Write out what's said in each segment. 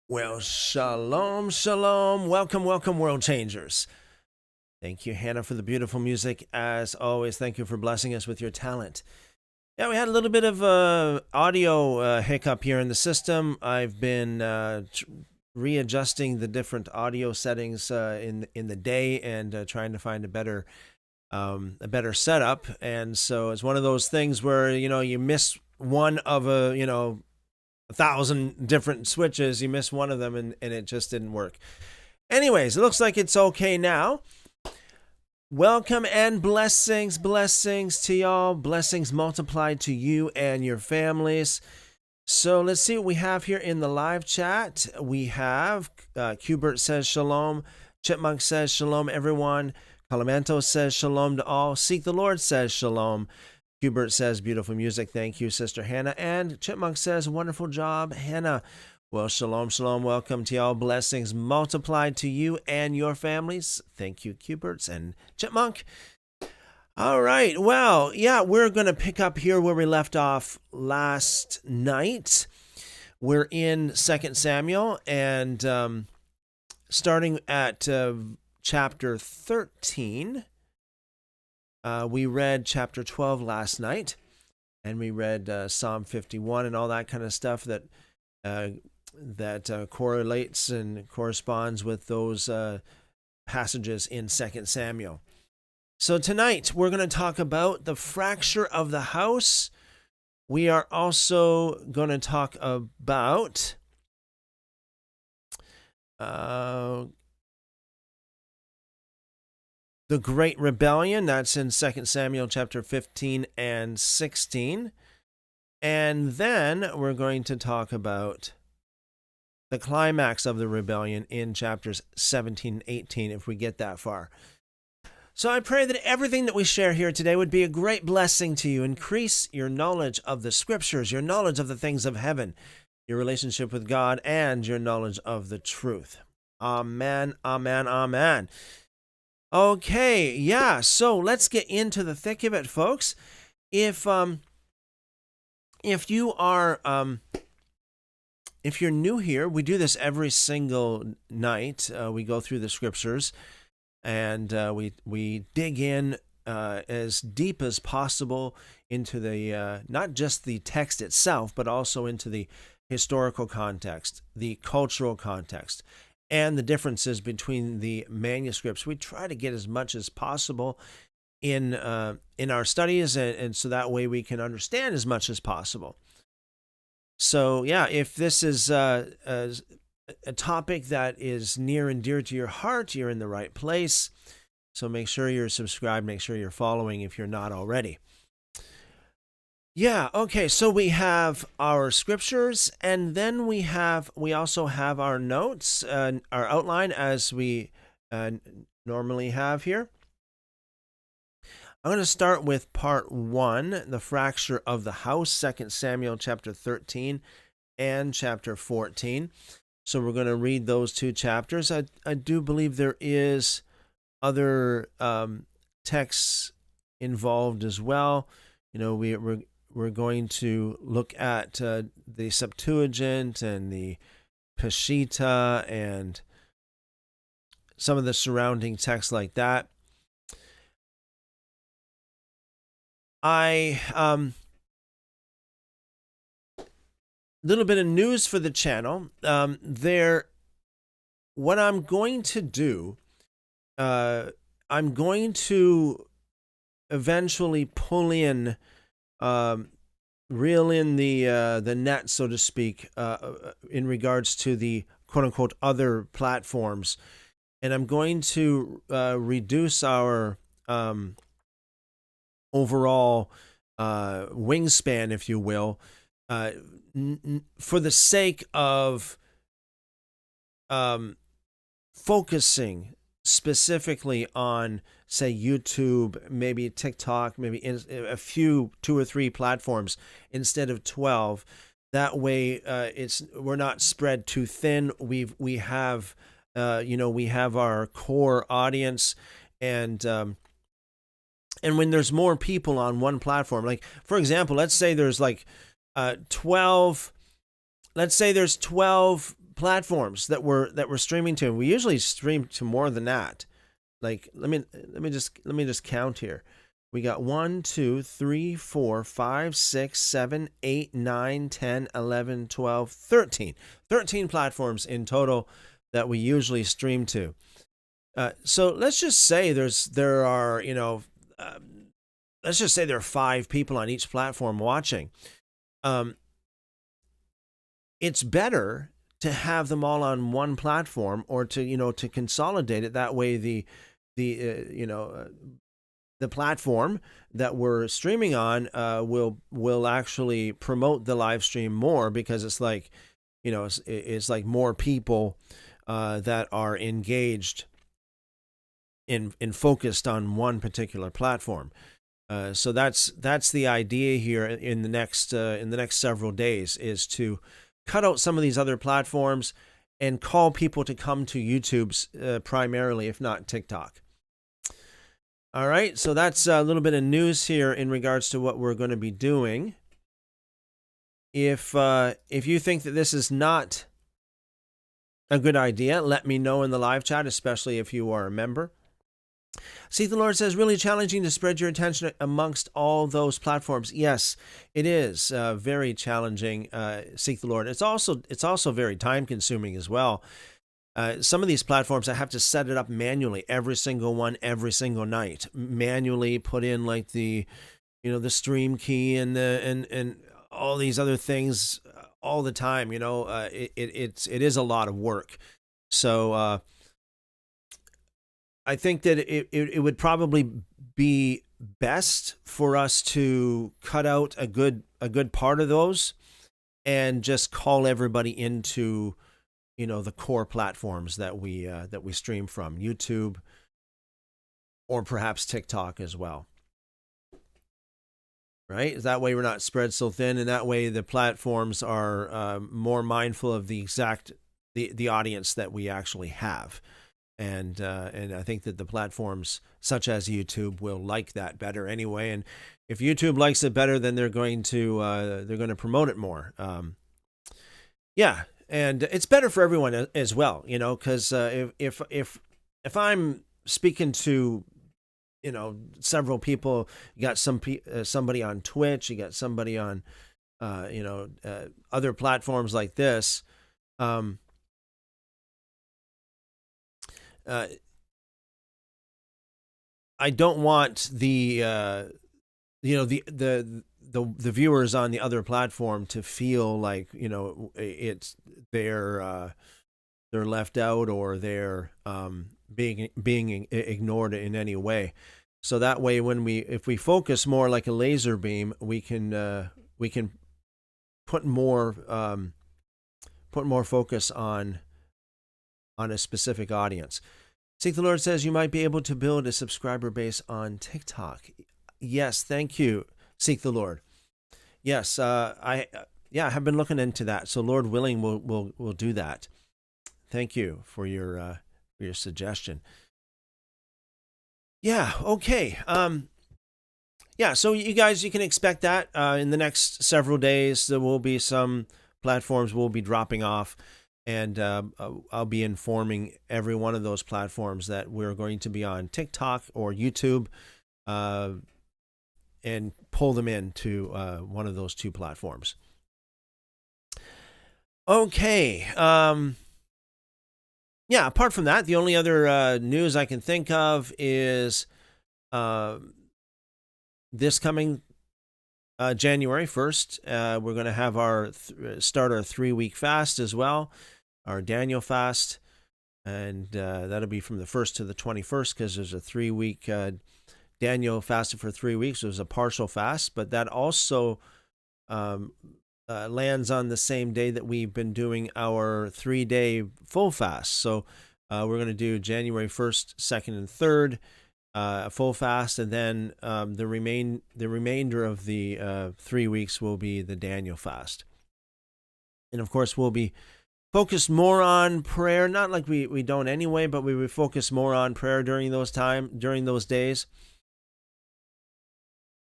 Well, shalom, shalom. Welcome, welcome, world changers. Thank you, Hannah, for the beautiful music. As always, thank you for blessing us with your talent. Yeah, we had a little bit of audio hiccup here in the system. I've been readjusting the different audio settings in the day and trying to find a better setup. And so it's one of those things where you miss one of 1,000 different switches. You miss one of them and it just didn't work. Anyways, it looks like it's okay now. Welcome and blessings to y'all. Blessings multiplied to you and your families. So let's see what we have here in the live chat. We have Qbert says shalom. Chipmunk says shalom, everyone. Calamento says shalom to all. Seek the Lord says shalom. Hubert says, beautiful music. Thank you, Sister Hannah. And Chipmunk says, wonderful job, Hannah. Well, shalom, shalom. Welcome to y'all. Blessings multiplied to you and your families. Thank you, Cuberts and Chipmunk. All right. Well, yeah, we're going to pick up here where we left off last night. We're in 2 Samuel and starting at chapter 13. We read chapter 12 last night, and we read Psalm 51 and all that kind of stuff that correlates and corresponds with those passages in 2 Samuel. So tonight we're going to talk about the fracture of the house. We are also going to talk about the Great Rebellion. That's in 2 Samuel chapter 15 and 16. And then we're going to talk about the climax of the rebellion in chapters 17 and 18, if we get that far. So I pray that everything that we share here today would be a great blessing to you. Increase your knowledge of the scriptures, your knowledge of the things of heaven, your relationship with God, and your knowledge of the truth. Amen, amen, amen. Okay, yeah, so let's get into the thick of it, folks. If you are if you're new here, we do this every single night. We go through the scriptures and we dig in as deep as possible into the not just the text itself, but also into the historical context, the cultural context, and the differences between the manuscripts. We try to get as much as possible in our studies, and so that way we can understand as much as possible. So yeah, if this is a topic that is near and dear to your heart, you're in the right place. So make sure you're subscribed, make sure you're following if you're not already. Yeah, okay, so we have our scriptures, and then we also have our notes, our outline, as we normally have here. I'm going to start with part 1, the fracture of the house, 2 Samuel chapter 13 and chapter 14. So we're going to read those two chapters. I do believe there is other texts involved as well. You know, we're going to look at the Septuagint and the Peshitta and some of the surrounding text like that. Little bit of news for the channel. What I'm going to do, I'm going to eventually pull in, reel in the net, so to speak, in regards to the quote unquote other platforms, and I'm going to reduce our overall wingspan, if you will, for the sake of focusing specifically on, say, YouTube, maybe TikTok, maybe a few 2 or 3 platforms instead of 12. That way, we're not spread too thin. We have our core audience, and when there's more people on one platform, like for example, let's say there's like 12. Let's say there's 12 platforms that we're streaming to, and we usually stream to more than that. Like let me just count here. We got 1, 2, 3, 4, 5, 6, 7, 8, 9, 10, 11, 12, 13. 13 platforms in total that we usually stream to. So let's just say there are 5 people on each platform watching. It's better to have them all on one platform, or to consolidate it. That way the platform that we're streaming on will actually promote the live stream more, because it's like, it's like more people that are engaged in focused on one particular platform. So that's the idea here in the next several days, is to cut out some of these other platforms and call people to come to YouTube's primarily, if not TikTok. All right, so that's a little bit of news here in regards to what we're going to be doing. If you think that this is not a good idea, let me know in the live chat, especially if you are a member. Seek the Lord says, really challenging to spread your attention amongst all those platforms. Yes, it is very challenging. Seek the Lord. It's also very time consuming as well. Some of these platforms, I have to set it up manually, every single one, every single night. Manually put in like the stream key and all these other things all the time. It is a lot of work. So I think that it would probably be best for us to cut out a good part of those and just call everybody into the core platforms that we stream from, YouTube or perhaps TikTok as well. Right? That way we're not spread so thin, and that way the platforms are more mindful of the audience that we actually have. And I think that the platforms such as YouTube will like that better anyway. And if YouTube likes it better, then they're going to promote it more. Yeah, and it's better for everyone as well, because if I'm speaking to several people, you got somebody on Twitch, you got somebody on other platforms like this. I don't want the viewers on the other platform to feel like they're left out, or they're being ignored in any way. So that way, if we focus more like a laser beam, we can put more focus on a specific audience. Seek the Lord says you might be able to build a subscriber base on TikTok. Yes, thank you, Seek the Lord. Yes, I have been looking into that. So Lord willing, we'll do that. Thank you for your suggestion. Yeah. Okay. Yeah. So you guys, you can expect that in the next several days. There will be some platforms will be dropping off. And I'll be informing every one of those platforms that we're going to be on TikTok or YouTube, and pull them into one of those two platforms. Okay. Yeah, apart from that, the only other news I can think of is this coming January 1st, we're going to have start our 3-week fast as well, our Daniel fast, and that'll be from the 1st to the 21st, because there's a 3-week Daniel fasted for 3 weeks. It was a partial fast, but that also lands on the same day that we've been doing our 3-day full fast. So we're going to do January 1st, 2nd, and 3rd, a full fast, and then the remainder of the 3 weeks will be the Daniel fast. And of course, we'll be focused more on prayer, not like we don't anyway, but we will focus more on prayer during those days.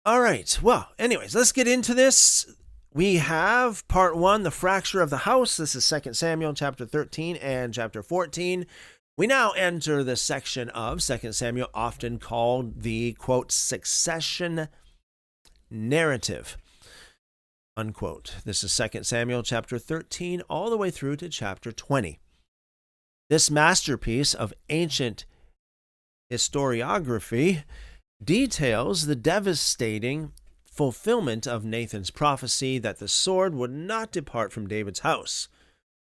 All right. Well, anyways, let's get into this. We have part 1, the fracture of the house. This is 2 Samuel chapter 13 and chapter 14. We now enter the section of 2 Samuel often called the, quote, succession narrative, unquote. This is 2 Samuel chapter 13 all the way through to chapter 20. This masterpiece of ancient historiography details the devastating fulfillment of Nathan's prophecy that the sword would not depart from David's house.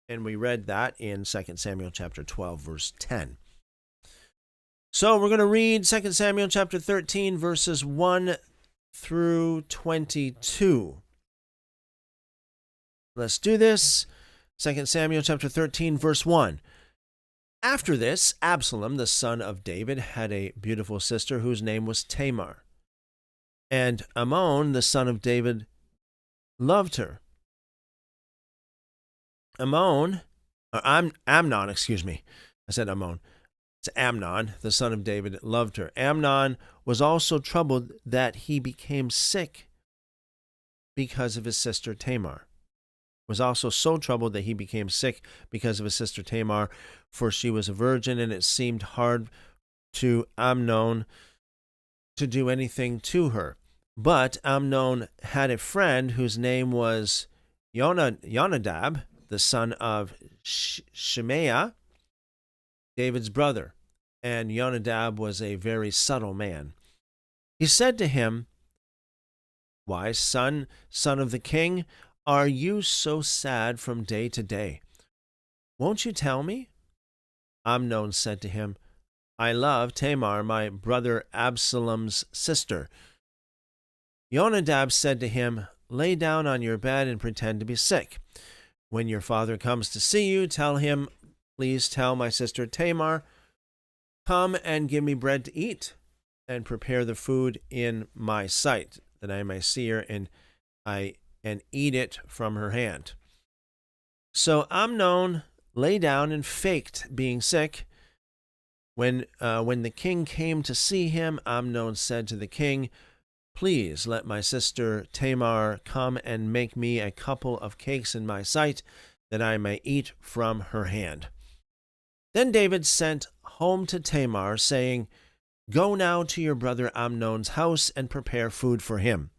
And we read that in 2 Samuel chapter 12, verse 10. So we're going to read 2 Samuel chapter 13, verses 1 through 22. Let's do this. 2 Samuel chapter 13, verse 1. After this, Absalom, the son of David, had a beautiful sister whose name was Tamar. And Amnon, the son of David, loved her. Amnon, excuse me. I said Amnon. It's Amnon, the son of David, loved her. Amnon was also troubled that he became sick because of his sister Tamar. Was also so troubled that he became sick because of his sister Tamar, for she was a virgin, and it seemed hard to Amnon to do anything to her. But Amnon had a friend whose name was Jonadab, the son of Shimea, David's brother. And Jonadab was a very subtle man. He said to him, "Why, son of the king, are you so sad from day to day? Won't you tell me?" Amnon said to him, "I love Tamar, my brother Absalom's sister." Jonadab said to him, "Lay down on your bed and pretend to be sick. When your father comes to see you, tell him, 'Please tell my sister Tamar, come and give me bread to eat, and prepare the food in my sight, that I may see her and eat it from her hand.'" So Amnon lay down and faked being sick. When the king came to see him, Amnon said to the king, "Please let my sister Tamar come and make me a couple of cakes in my sight, that I may eat from her hand." Then David sent home to Tamar, saying, "Go now to your brother Amnon's house and prepare food for him."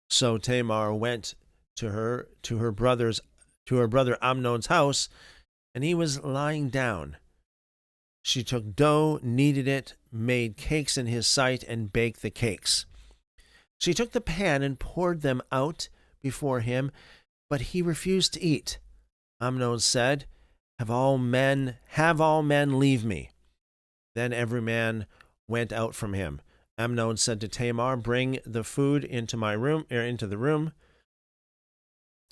So Tamar went to her brother Amnon's house, and he was lying down. She took dough, kneaded it, made cakes in his sight, and baked the cakes. She took the pan and poured them out before him, but he refused to eat. Amnon said, Have all men leave me." Then every man went out from him. Amnon said to Tamar, "Bring the food into the room,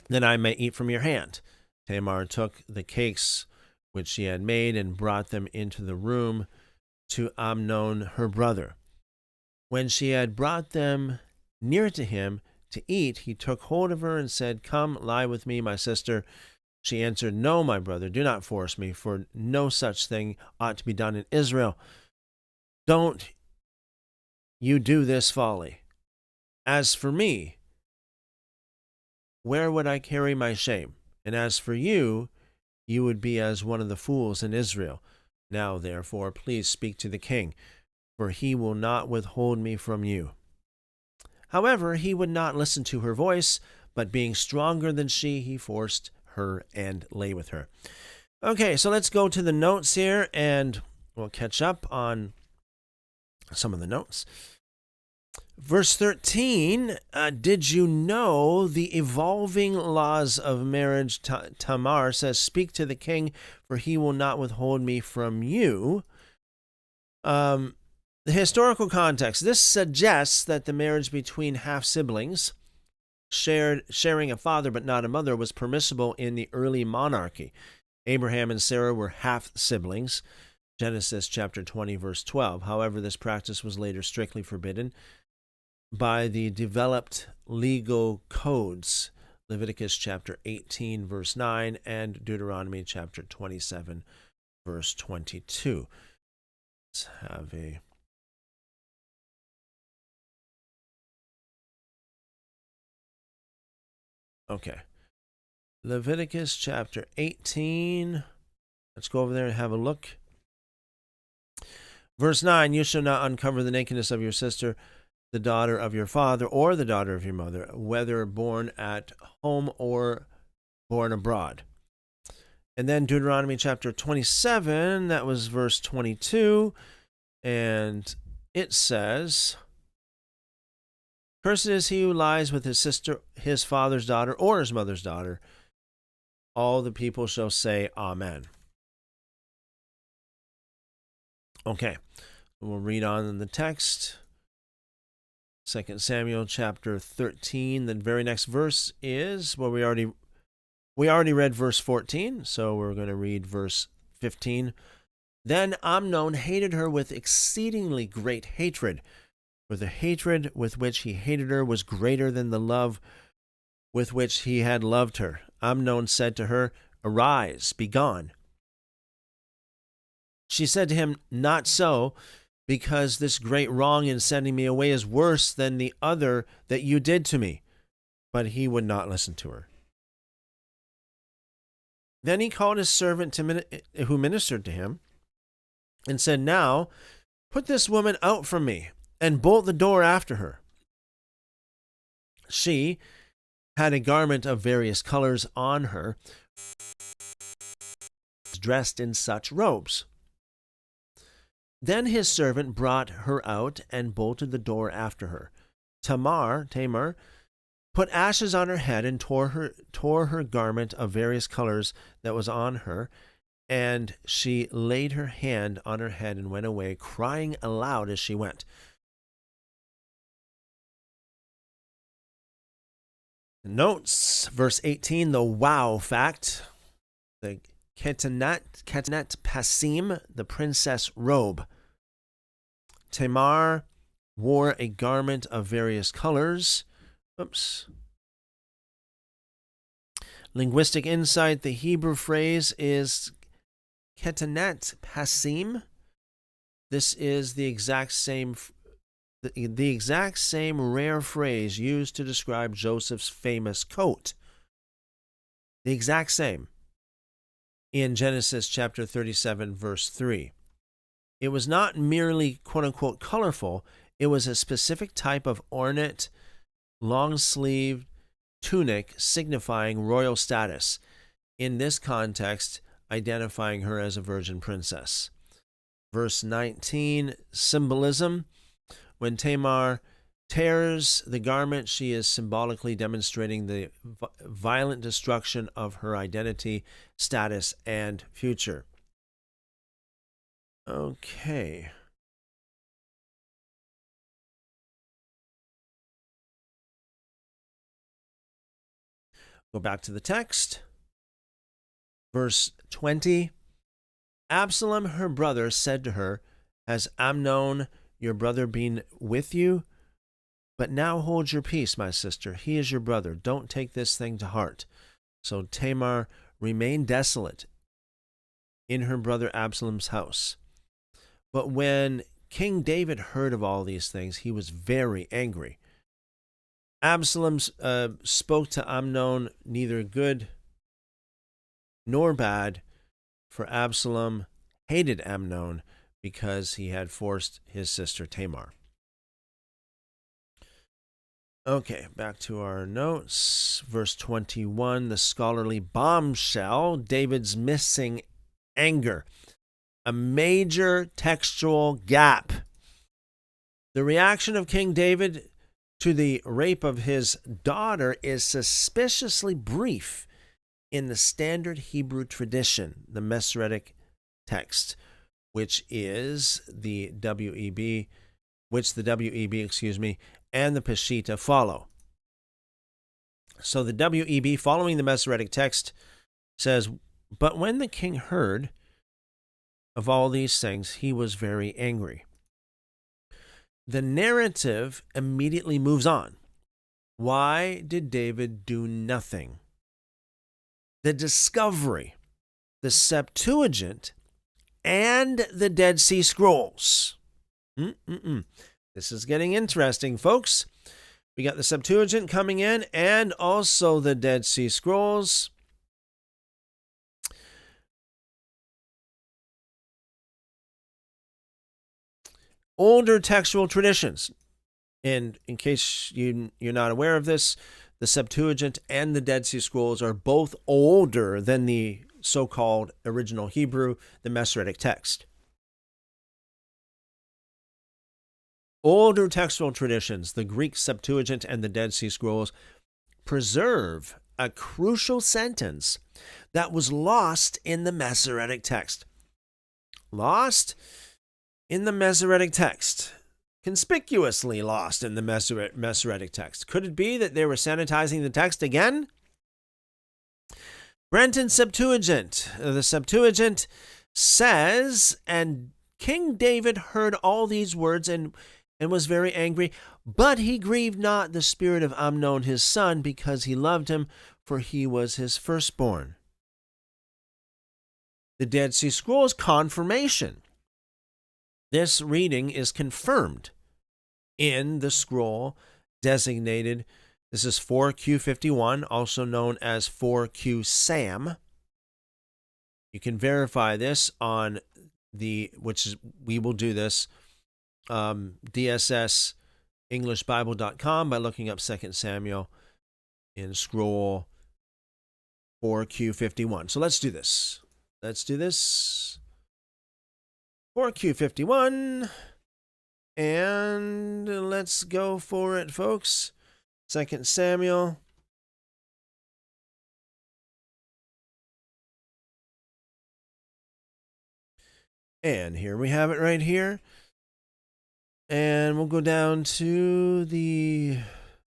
that I may eat from your hand." Tamar took the cakes which she had made and brought them into the room to Amnon her brother. When she had brought them near to him to eat, he took hold of her and said, "Come, lie with me, my sister." She answered, "No, my brother, do not force me, for no such thing ought to be done in Israel. Don't you do this folly. As for me, where would I carry my shame? And as for you, you would be as one of the fools in Israel. Now, therefore, please speak to the king, for he will not withhold me from you." However, he would not listen to her voice, but being stronger than she, he forced her and lay with her. Okay, so let's go to the notes here, and we'll catch up on some of the notes. Verse 13, did you know the evolving laws of marriage? Tamar says, "Speak to the king, for he will not withhold me from you." The historical context. This suggests that the marriage between half-siblings, sharing a father but not a mother, was permissible in the early monarchy. Abraham and Sarah were half-siblings, Genesis chapter 20, verse 12. However, this practice was later strictly forbidden by the developed legal codes, Leviticus chapter 18, verse 9, and Deuteronomy chapter 27, verse 22. Let's have a... Okay. Leviticus chapter 18. Let's go over there and have a look. Verse 9, "You shall not uncover the nakedness of your sister, the daughter of your father, or the daughter of your mother, whether born at home or born abroad." And then Deuteronomy chapter 27, that was verse 22, and it says, "Cursed is he who lies with his sister, his father's daughter, or his mother's daughter." All the people shall say, "Amen." Okay, we'll read on in the text. 2 Samuel chapter 13. The very next verse is, well, we already read verse 14, so we're going to read verse 15. "Then Amnon hated her with exceedingly great hatred, for the hatred with which he hated her was greater than the love with which he had loved her. Amnon said to her, 'Arise, be gone.' She said to him, 'Not so, because this great wrong in sending me away is worse than the other that you did to me.' But he would not listen to her. Then he called his servant who ministered to him and said, 'Now put this woman out from me and bolt the door after her.' She had a garment of various colors on her, dressed in such robes. Then his servant brought her out and bolted the door after her. Tamar put ashes on her head and tore her garment of various colors that was on her, and she laid her hand on her head and went away, crying aloud as she went." Notes, verse 18, the wow fact, the ketonet passim, the princess robe. Tamar wore a garment of various colors. Oops. Linguistic insight, the Hebrew phrase is ketonet passim. This is the exact same rare phrase used to describe Joseph's famous coat. The exact same in Genesis chapter 37, verse 3. It was not merely quote-unquote colorful, it was a specific type of ornate, long-sleeved tunic signifying royal status, in this context identifying her as a virgin princess. Verse 19, symbolism. When Tamar tears the garment, she is symbolically demonstrating the violent destruction of her identity, status, and future. Okay. Go back to the text. Verse 20. Absalom, her brother, said to her, "Has Amnon, your brother, been with you? But now hold your peace, my sister. He is your brother. Don't take this thing to heart." So Tamar remained desolate in her brother Absalom's house. But when King David heard of all these things, he was very angry. Absalom spoke to Amnon neither nor bad, for Absalom hated Amnon because he had forced his sister Tamar. Okay, back to our notes. Verse 21, the scholarly bombshell, David's missing anger. A major textual gap. The reaction of King David to the rape of his daughter is suspiciously brief in the standard Hebrew tradition, the Masoretic Text, which is the WEB, and the Peshitta follow. So the WEB, following the Masoretic Text, says, "But when the king heard of all these things, he was very angry." The narrative immediately moves on. Why did David do nothing? The discovery, the Septuagint, and the Dead Sea Scrolls. This is getting interesting, folks. We got the Septuagint coming in and also the Dead Sea Scrolls. Older textual traditions. And in case you're not aware of this, the Septuagint and the Dead Sea Scrolls are both older than the so-called original Hebrew, the Masoretic Text. Older textual traditions, the Greek Septuagint and the Dead Sea Scrolls, preserve a crucial sentence that was lost in the Masoretic Text. Lost in the Masoretic Text. Conspicuously lost in the Masoretic Text. Could it be that they were sanitizing the text again? Brenton Septuagint. The Septuagint says, "And King David heard all these words and was very angry, but he grieved not the spirit of Amnon his son, because he loved him, for he was his firstborn." The Dead Sea Scrolls confirmation. This reading is confirmed in the scroll designated, this is 4Q51, also known as 4Q Sam. You can verify this on we will do this, DSSEnglishBible.com by looking up 2 Samuel in scroll 4Q51. So let's do this. 4Q51, and let's go for it, folks. 2 Samuel. And here we have it right here. And we'll go down to the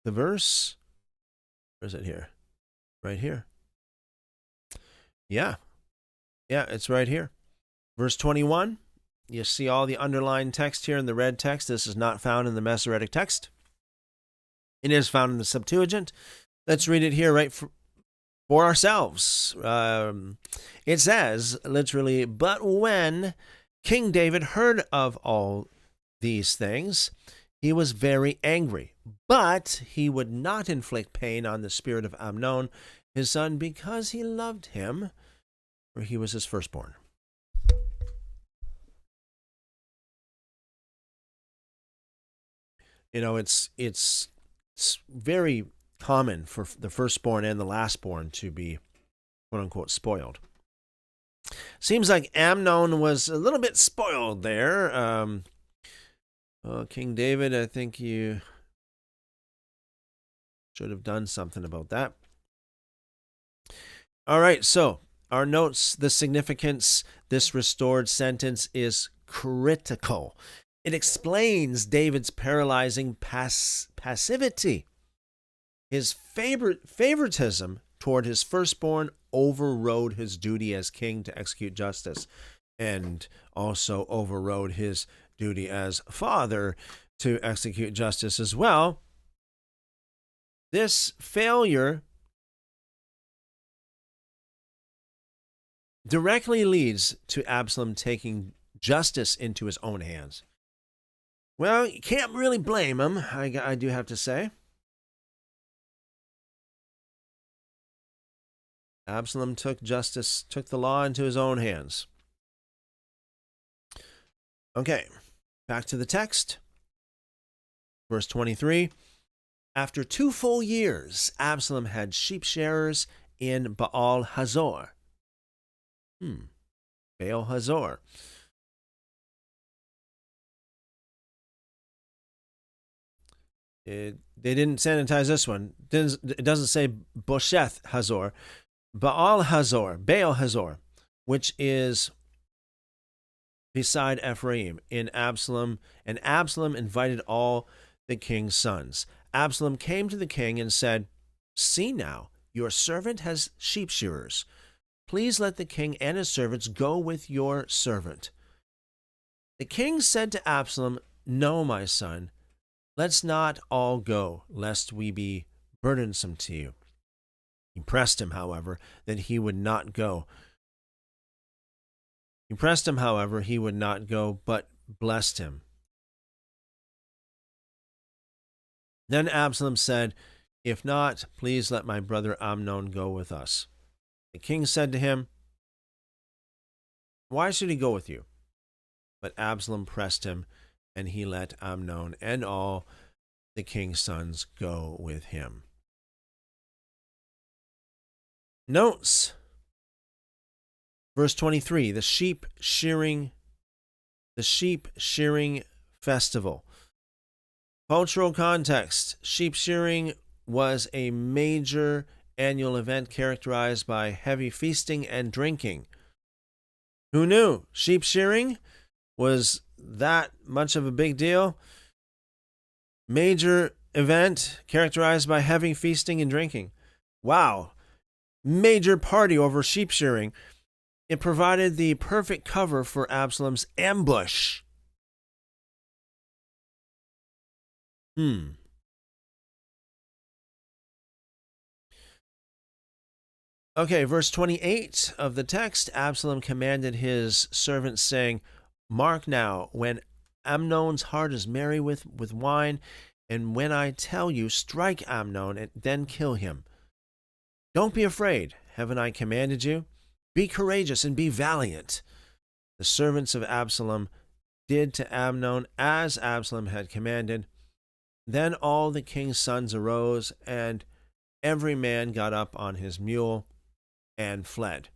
verse. Where's it here? Right here. Yeah, it's right here. Verse 21. You see all the underlined text here in the red text. This is not found in the Masoretic Text. It is found in the Septuagint. Let's read it here right for ourselves. It says, literally, "But when King David heard of all these things, he was very angry. But he would not inflict pain on the spirit of Amnon, his son, because he loved him, for he was his firstborn." You know, it's very common for the firstborn and the lastborn to be, quote unquote, spoiled. Seems like Amnon was a little bit spoiled there. King David, I think you should have done something about that. All right, so our notes, the significance, this restored sentence is critical. It explains David's paralyzing passivity. His favoritism toward his firstborn overrode his duty as king to execute justice, and also overrode his duty as father to execute justice as well. This failure directly leads to Absalom taking justice into his own hands. Well, you can't really blame him, I do have to say. Absalom took the law into his own hands. Okay, back to the text. Verse 23. After 2 full years, Absalom had sheep shearers in Baal Hazor. Baal Hazor. They didn't sanitize this one. It doesn't say Bosheth Hazor. Baal Hazor, which is beside Ephraim in Absalom. And Absalom invited all the king's sons. Absalom came to the king and said, "See now, your servant has sheep shearers. Please let the king and his servants go with your servant." The king said to Absalom, "No, my son, let's not all go, lest we be burdensome to you." He pressed him, however, that he would not go. But blessed him. Then Absalom said, "If not, please let my brother Amnon go with us." The king said to him, "Why should he go with you?" But Absalom pressed him, and he let Amnon and all the king's sons go with him. Notes. Verse 23, the sheep shearing festival. Cultural context. Sheep shearing was a major annual event characterized by heavy feasting and drinking. Who knew? Sheep shearing was that much of a big deal? Major event characterized by heavy feasting and drinking. Wow. Major party over sheep shearing. It provided the perfect cover for Absalom's ambush. Okay, verse 28 of the text, Absalom commanded his servants, saying, "Mark now, when Amnon's heart is merry with wine, and when I tell you, strike Amnon and then kill him. Don't be afraid. Haven't I commanded you? Be courageous and be valiant." The servants of Absalom did to Amnon as Absalom had commanded. Then all the king's sons arose, and every man got up on his mule and fled.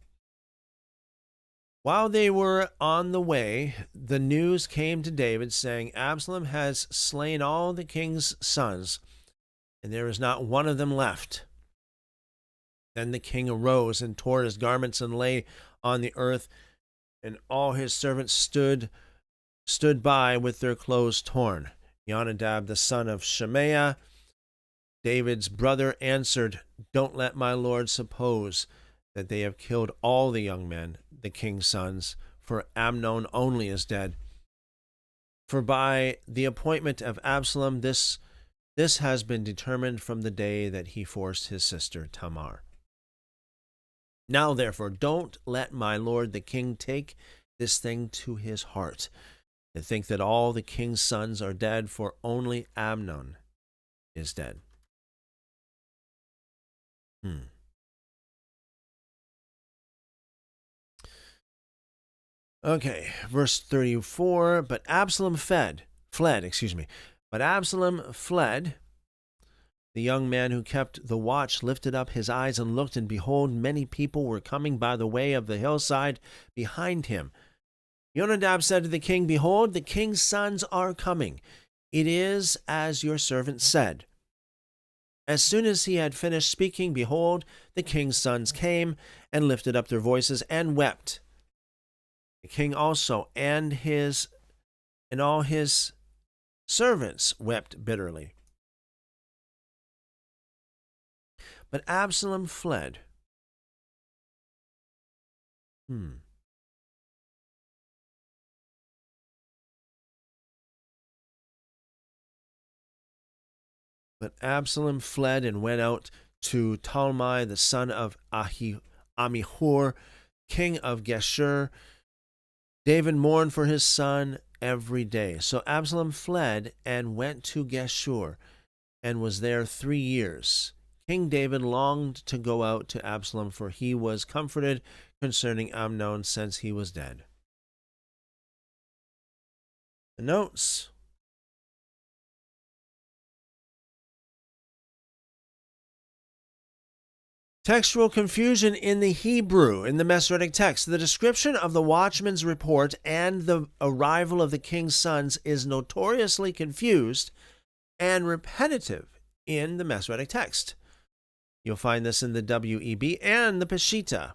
While they were on the way, the news came to David, saying, "Absalom has slain all the king's sons, and there is not one of them left." Then the king arose and tore his garments and lay on the earth, and all his servants stood by with their clothes torn. Jonadab, the son of Shemaiah, David's brother, answered, "Don't let my lord suppose that they have killed all the young men, the king's sons, for Amnon only is dead. For by the appointment of Absalom, this has been determined from the day that he forced his sister Tamar. Now, therefore, don't let my lord the king take this thing to his heart, to think that all the king's sons are dead, for only Amnon is dead." Okay, verse 34, But Absalom fled. But Absalom fled. The young man who kept the watch lifted up his eyes and looked, and behold, many people were coming by the way of the hillside behind him. Jonadab said to the king, "Behold, the king's sons are coming. It is as your servant said." As soon as he had finished speaking, behold, the king's sons came and lifted up their voices and wept. The king also and all his servants wept bitterly. But Absalom fled. But Absalom fled and went out to Talmai, the son of Amihur, king of Geshur. David mourned for his son every day. So Absalom fled and went to Geshur and was there 3 years. King David longed to go out to Absalom, for he was comforted concerning Amnon since he was dead. The notes. Textual confusion in the Hebrew, in the Masoretic Text. The description of the watchman's report and the arrival of the king's sons is notoriously confused and repetitive in the Masoretic Text. You'll find this in the WEB and the Peshitta.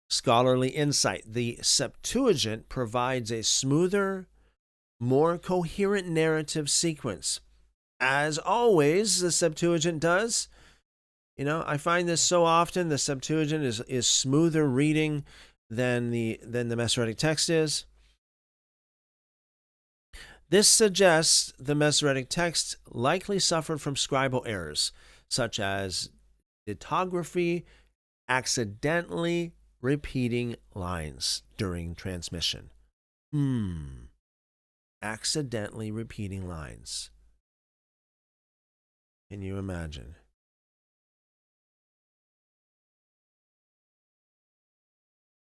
Scholarly insight. The Septuagint provides a smoother, more coherent narrative sequence. As always, the Septuagint does. You know, I find this so often. The Septuagint is smoother reading than the Masoretic Text is. This suggests the Masoretic Text likely suffered from scribal errors, such as ditography, accidentally repeating lines during transmission. Accidentally repeating lines. Can you imagine?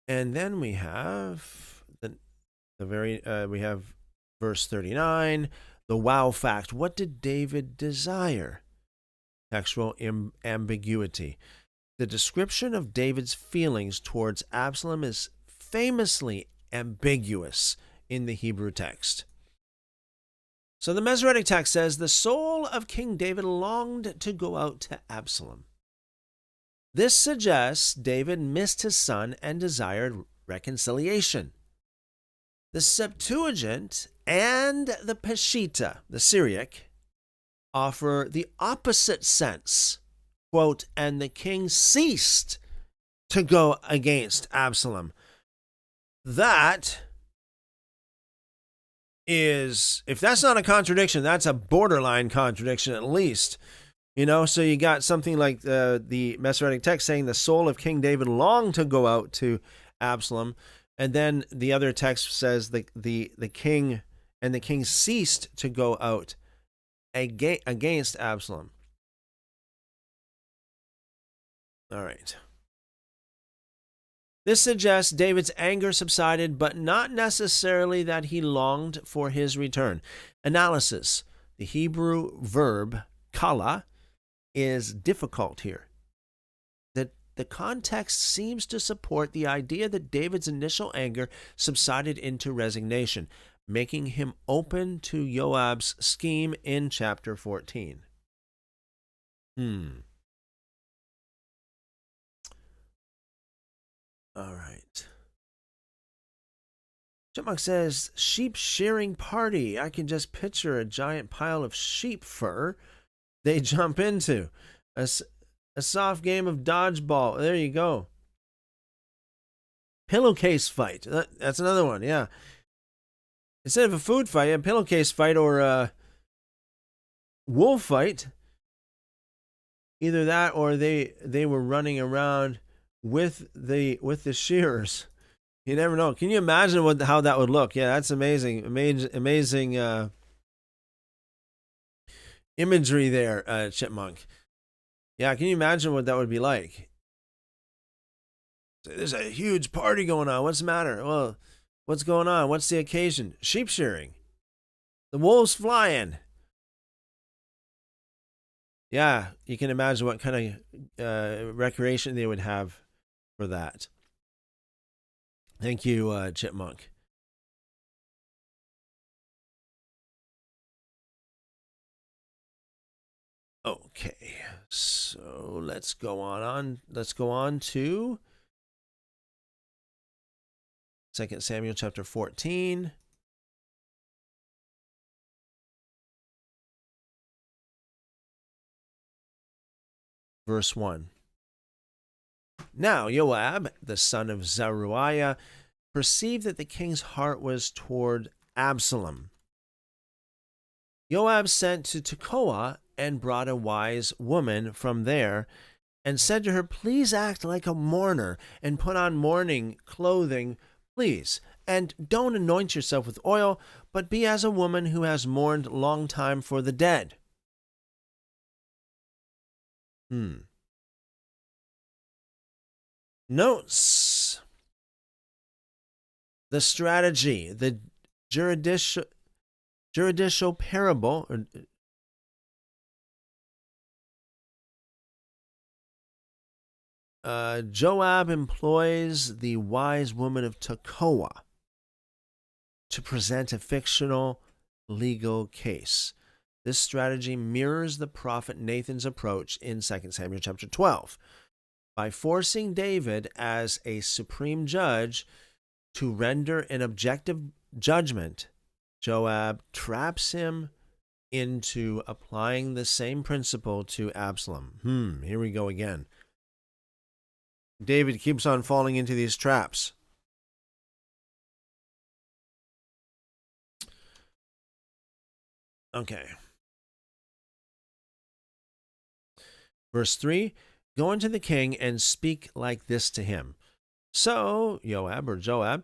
And then we have we have verse 39, the wow fact. What did David desire? Textual ambiguity. The description of David's feelings towards Absalom is famously ambiguous in the Hebrew text. So the Masoretic Text says, the soul of King David longed to go out to Absalom. This suggests David missed his son and desired reconciliation. The Septuagint and the Peshitta, the Syriac, offer the opposite sense. Quote, and the king ceased to go against Absalom. That is, if that's not a contradiction, that's a borderline contradiction at least. You know, so you got something like the Masoretic Text saying the soul of King David longed to go out to Absalom, and then the other text says the king and the king ceased to go out against Absalom. All right. This suggests David's anger subsided, but not necessarily that he longed for his return. Analysis. The Hebrew verb kala is difficult here. The context seems to support the idea that David's initial anger subsided into resignation, making him open to Joab's scheme in chapter 14. All right. Chipmunk says, sheep shearing party. I can just picture a giant pile of sheep fur they jump into. A soft game of dodgeball. There you go. Pillowcase fight. That's another one, yeah. Instead of a food fight, a pillowcase fight or a wool fight. Either that or they were running around with the shearers. You never know. Can you imagine how that would look? Yeah, that's amazing. Amazing imagery there, Chipmunk. Yeah, can you imagine what that would be like? There's a huge party going on. What's the matter? Well, what's going on? What's the occasion? Sheep shearing. The wolves flying. Yeah, you can imagine what kind of recreation they would have for that. Thank you, Chipmunk. Okay, so let's go on. Let's go on to 2 Samuel chapter 14. Verse 1. Now Joab, the son of Zeruiah, perceived that the king's heart was toward Absalom. Joab sent to Tekoa and brought a wise woman from there and said to her, please act like a mourner and put on mourning clothing, please. And don't anoint yourself with oil, but be as a woman who has mourned long time for the dead. Notes the strategy, the juridical parable, Joab employs the wise woman of Tekoa to present a fictional legal case. This strategy mirrors the prophet Nathan's approach in 2 Samuel chapter 12. By forcing David as a supreme judge to render an objective judgment, Joab traps him into applying the same principle to Absalom. Here we go again. David keeps on falling into these traps. Okay. Verse 3, go unto the king and speak like this to him. So Joab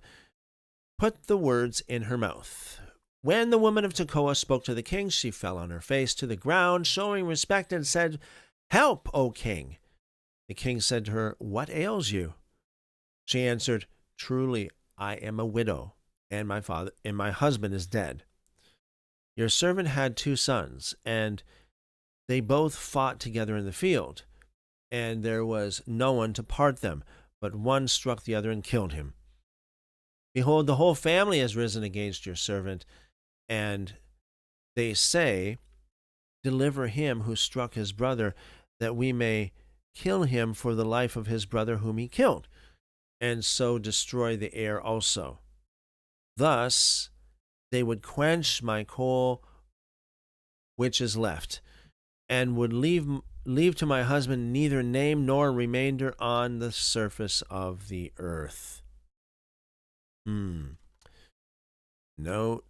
put the words in her mouth. When the woman of Tekoa spoke to the king, she fell on her face to the ground, showing respect, and said, Help, O king. The king said to her, What ails you? She answered, Truly, I am a widow, and my husband is dead. Your servant had 2 sons, and they both fought together in the field, and there was no one to part them, but one struck the other and killed him. Behold, the whole family has risen against your servant, and they say, Deliver him who struck his brother, that we may kill him for the life of his brother whom he killed, and so destroy the heir also. Thus they would quench my coal which is left, and would leave to my husband neither name nor remainder on the surface of the earth. Note,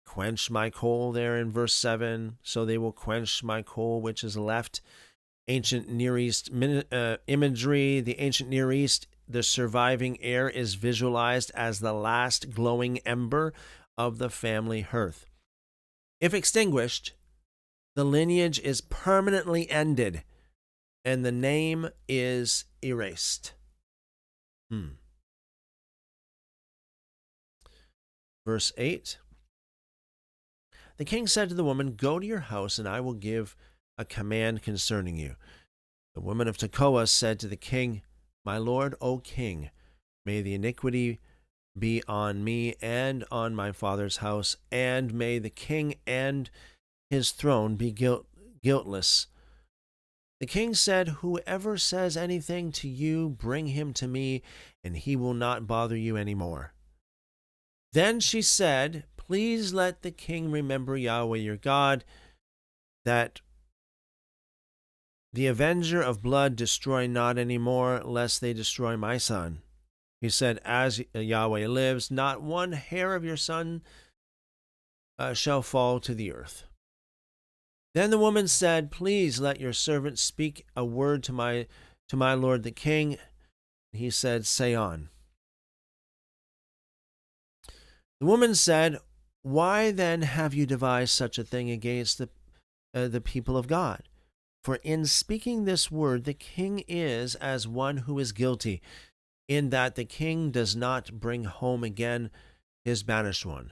quench my coal there in verse 7, so they will quench my coal which is left. Ancient Near East imagery, the ancient Near East, the surviving heir is visualized as the last glowing ember of the family hearth. If extinguished, the lineage is permanently ended, and the name is erased. Verse 8. The king said to the woman, Go to your house, and I will give a command concerning you. The woman of Tekoa said to the king, My lord, O king, may the iniquity be on me and on my father's house, and may the king and his throne be guiltless. The king said, Whoever says anything to you, bring him to me, and he will not bother you any more. Then she said, Please let the king remember Yahweh your God, that the avenger of blood destroy not any more, lest they destroy my son. He said, As Yahweh lives, not one hair of your son shall fall to the earth. Then the woman said, Please let your servant speak a word to my lord the king. He said, Say on. The woman said, Why then have you devised such a thing against the people of God? For in speaking this word, the king is as one who is guilty, in that the king does not bring home again his banished one.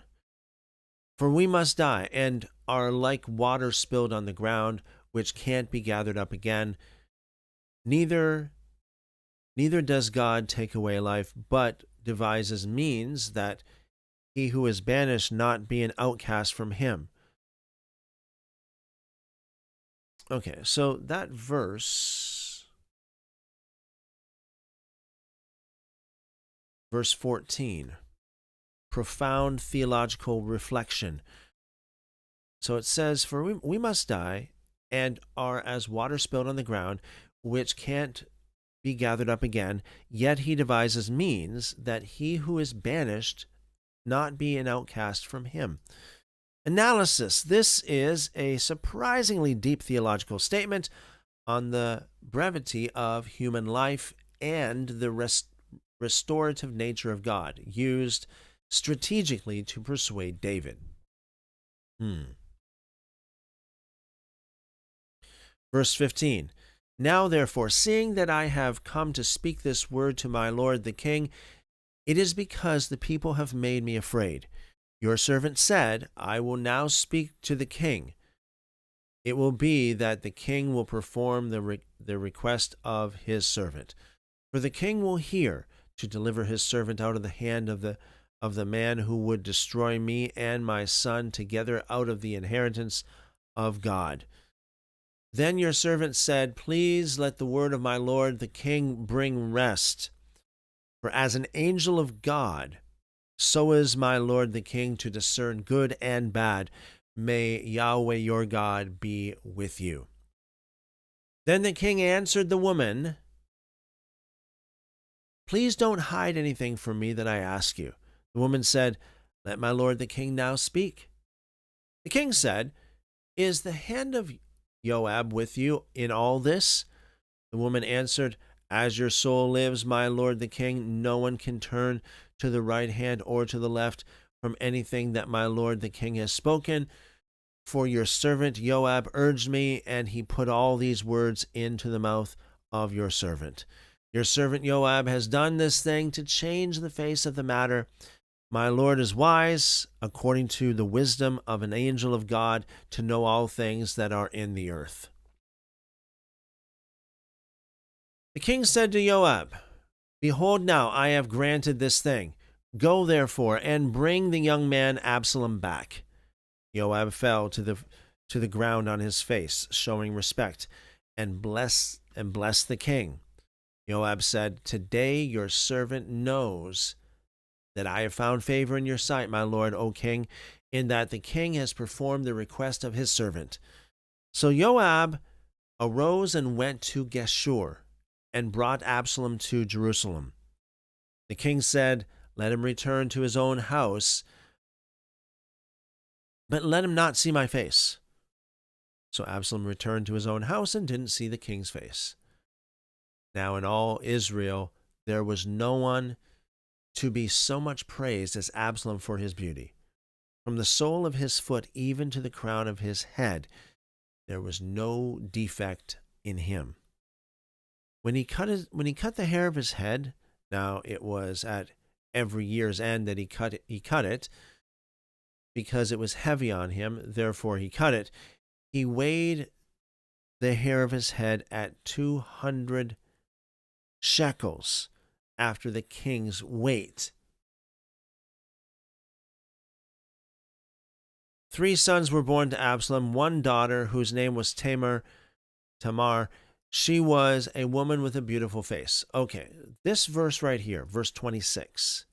For we must die, and are like water spilled on the ground, which can't be gathered up again. Neither does God take away life, but devises means that he who is banished not be an outcast from him. Okay, so that verse 14, profound theological reflection. So it says, For we must die, and are as water spilled on the ground, which can't be gathered up again, yet he devises means that he who is banished not be an outcast from him. Analysis. This is a surprisingly deep theological statement on the brevity of human life and the restorative nature of God, used strategically to persuade David. Verse 15. Now therefore, seeing that I have come to speak this word to my lord the king, it is because the people have made me afraid. Your servant said, I will now speak to the king. It will be that the king will perform the request of his servant. For the king will hear to deliver his servant out of the hand of the man who would destroy me and my son together out of the inheritance of God. Then your servant said, Please let the word of my lord the king bring rest. For as an angel of God, so is my lord the king to discern good and bad. May Yahweh your God be with you. Then the king answered the woman, Please don't hide anything from me that I ask you. The woman said, Let my lord the king now speak. The king said, Is the hand of Joab with you in all this? The woman answered, As your soul lives, my lord the king, no one can turn to the right hand or to the left from anything that my lord the king has spoken. For your servant Joab urged me, and he put all these words into the mouth of your servant. Your servant Joab has done this thing to change the face of the matter. My Lord is wise, according to the wisdom of an angel of God, to know all things that are in the earth. The king said to Joab, Behold, now I have granted this thing. Go, therefore, and bring the young man Absalom back. Joab fell to the ground on his face, showing respect, and blessed the king. Joab said, Today your servant knows that I have found favor in your sight, my lord, O king, in that the king has performed the request of his servant. So Joab arose and went to Geshur, and brought Absalom to Jerusalem. The king said, Let him return to his own house, but let him not see my face. So Absalom returned to his own house and didn't see the king's face. Now in all Israel there was no one to be so much praised as Absalom for his beauty. From the sole of his foot even to the crown of his head, there was no defect in him. When he cut the hair of his head, now it was at every year's end that he cut it, because it was heavy on him, therefore he cut it. He weighed the hair of his head at 200 shekels after the king's weight. 3 sons were born to Absalom, 1 daughter whose name was Tamar. She was a woman with a beautiful face. Okay, this verse right here, verse 26.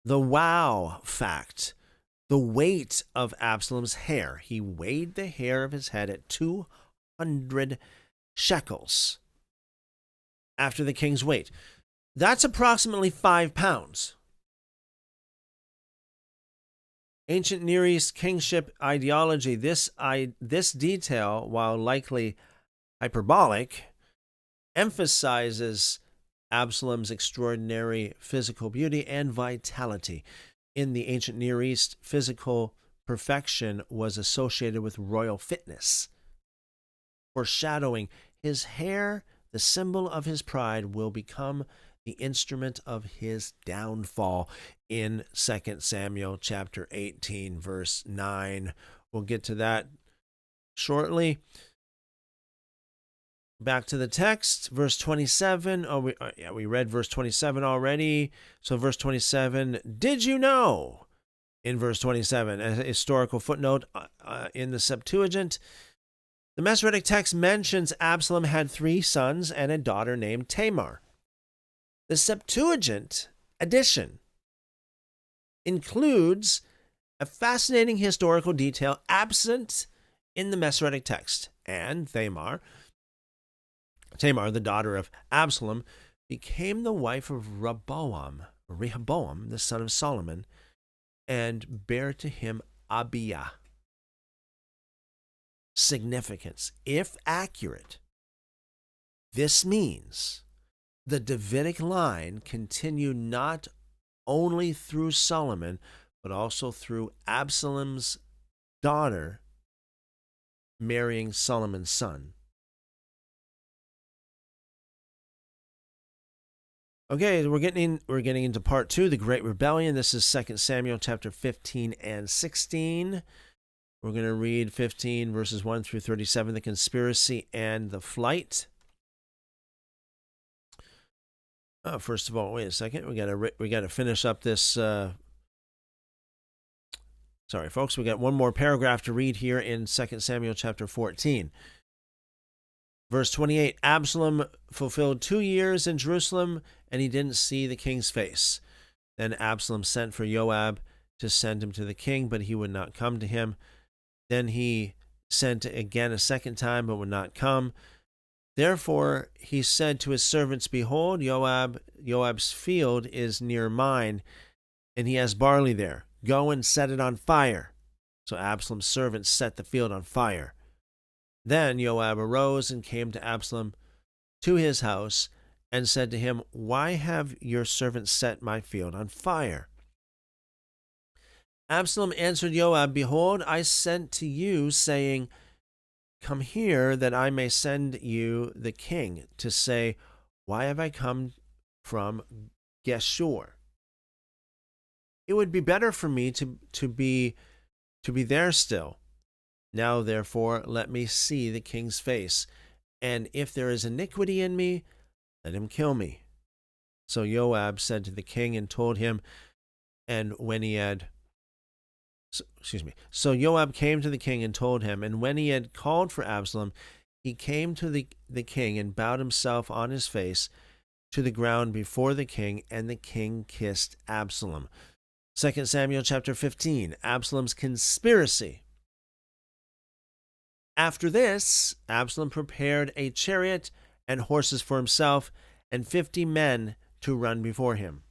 The wow fact, the weight of Absalom's hair. He weighed the hair of his head at 200 shekels after the king's weight. That's approximately 5 pounds. Ancient Near East kingship ideology, this detail, while likely hyperbolic, emphasizes Absalom's extraordinary physical beauty and vitality. In the ancient Near East, physical perfection was associated with royal fitness, foreshadowing his hair, the symbol of his pride, will become the instrument of his downfall in 2 Samuel chapter 18, verse 9. We'll get to that shortly. Back to the text, verse 27. We read verse 27 already. So verse 27, did you know? In verse 27, a historical footnote in the Septuagint, the Masoretic Text mentions Absalom had 3 sons and a daughter named Tamar. The Septuagint edition includes a fascinating historical detail absent in the Masoretic Text, and Tamar, the daughter of Absalom, became the wife of Rehoboam, the son of Solomon, and bare to him Abiah. Significance, if accurate, this means the Davidic line continued not only through Solomon, but also through Absalom's daughter, marrying Solomon's son. Okay, we're getting into part 2, the Great Rebellion. This is 2 Samuel chapter 15 and 16. We're going to read 15 verses 1 through 37, the conspiracy and the flight. First of all, wait a second. We got to finish up this. Sorry, folks. We got one more paragraph to read here in 2 Samuel chapter 14. Verse 28, Absalom fulfilled 2 years in Jerusalem, and he didn't see the king's face. Then Absalom sent for Joab to send him to the king, but he would not come to him. Then he sent again a second time, but would not come. Therefore he said to his servants, Behold, Joab's field is near mine, and he has barley there. Go and set it on fire. So Absalom's servants set the field on fire. Then Joab arose and came to Absalom to his house and said to him, Why have your servants set my field on fire? Absalom answered Joab, Behold, I sent to you, saying, Come here, that I may send you the king, to say, Why have I come from Geshur? It would be better for me to be there still. Now, therefore, let me see the king's face, and if there is iniquity in me, let him kill me. So Joab said to the king and told him, So Joab came to the king and told him, and when he had called for Absalom, he came to the king and bowed himself on his face to the ground before the king, and the king kissed Absalom. 2 Samuel chapter 15, Absalom's conspiracy. After this, Absalom prepared a chariot and horses for himself, and 50 men to run before him.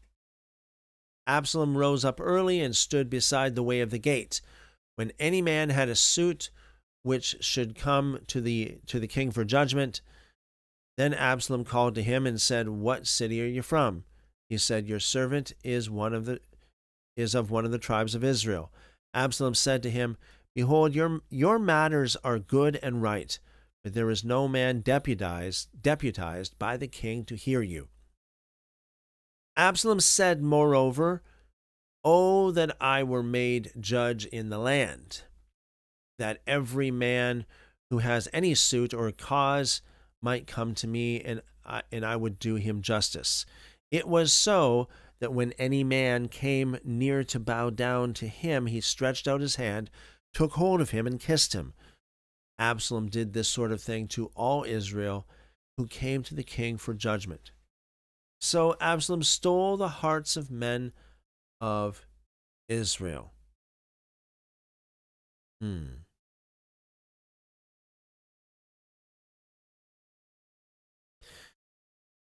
Absalom rose up early and stood beside the way of the gate. When any man had a suit which should come to the king for judgment, then Absalom called to him and said, What city are you from? He said, Your servant is of one of the tribes of Israel. Absalom said to him, Behold, your matters are good and right, but there is no man deputized by the king to hear you. Absalom said, moreover, Oh, that I were made judge in the land, that every man who has any suit or cause might come to me, and I would do him justice. It was so that when any man came near to bow down to him, he stretched out his hand, took hold of him, and kissed him. Absalom did this sort of thing to all Israel who came to the king for judgment. So Absalom stole the hearts of men of Israel.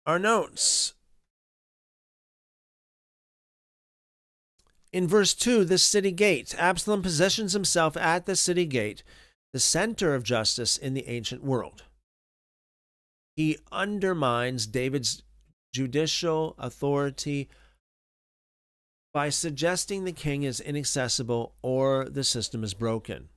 Our notes. In verse 2, the city gate. Absalom positions himself at the city gate, the center of justice in the ancient world. He undermines David's judicial authority by suggesting the king is inaccessible or the system is broken.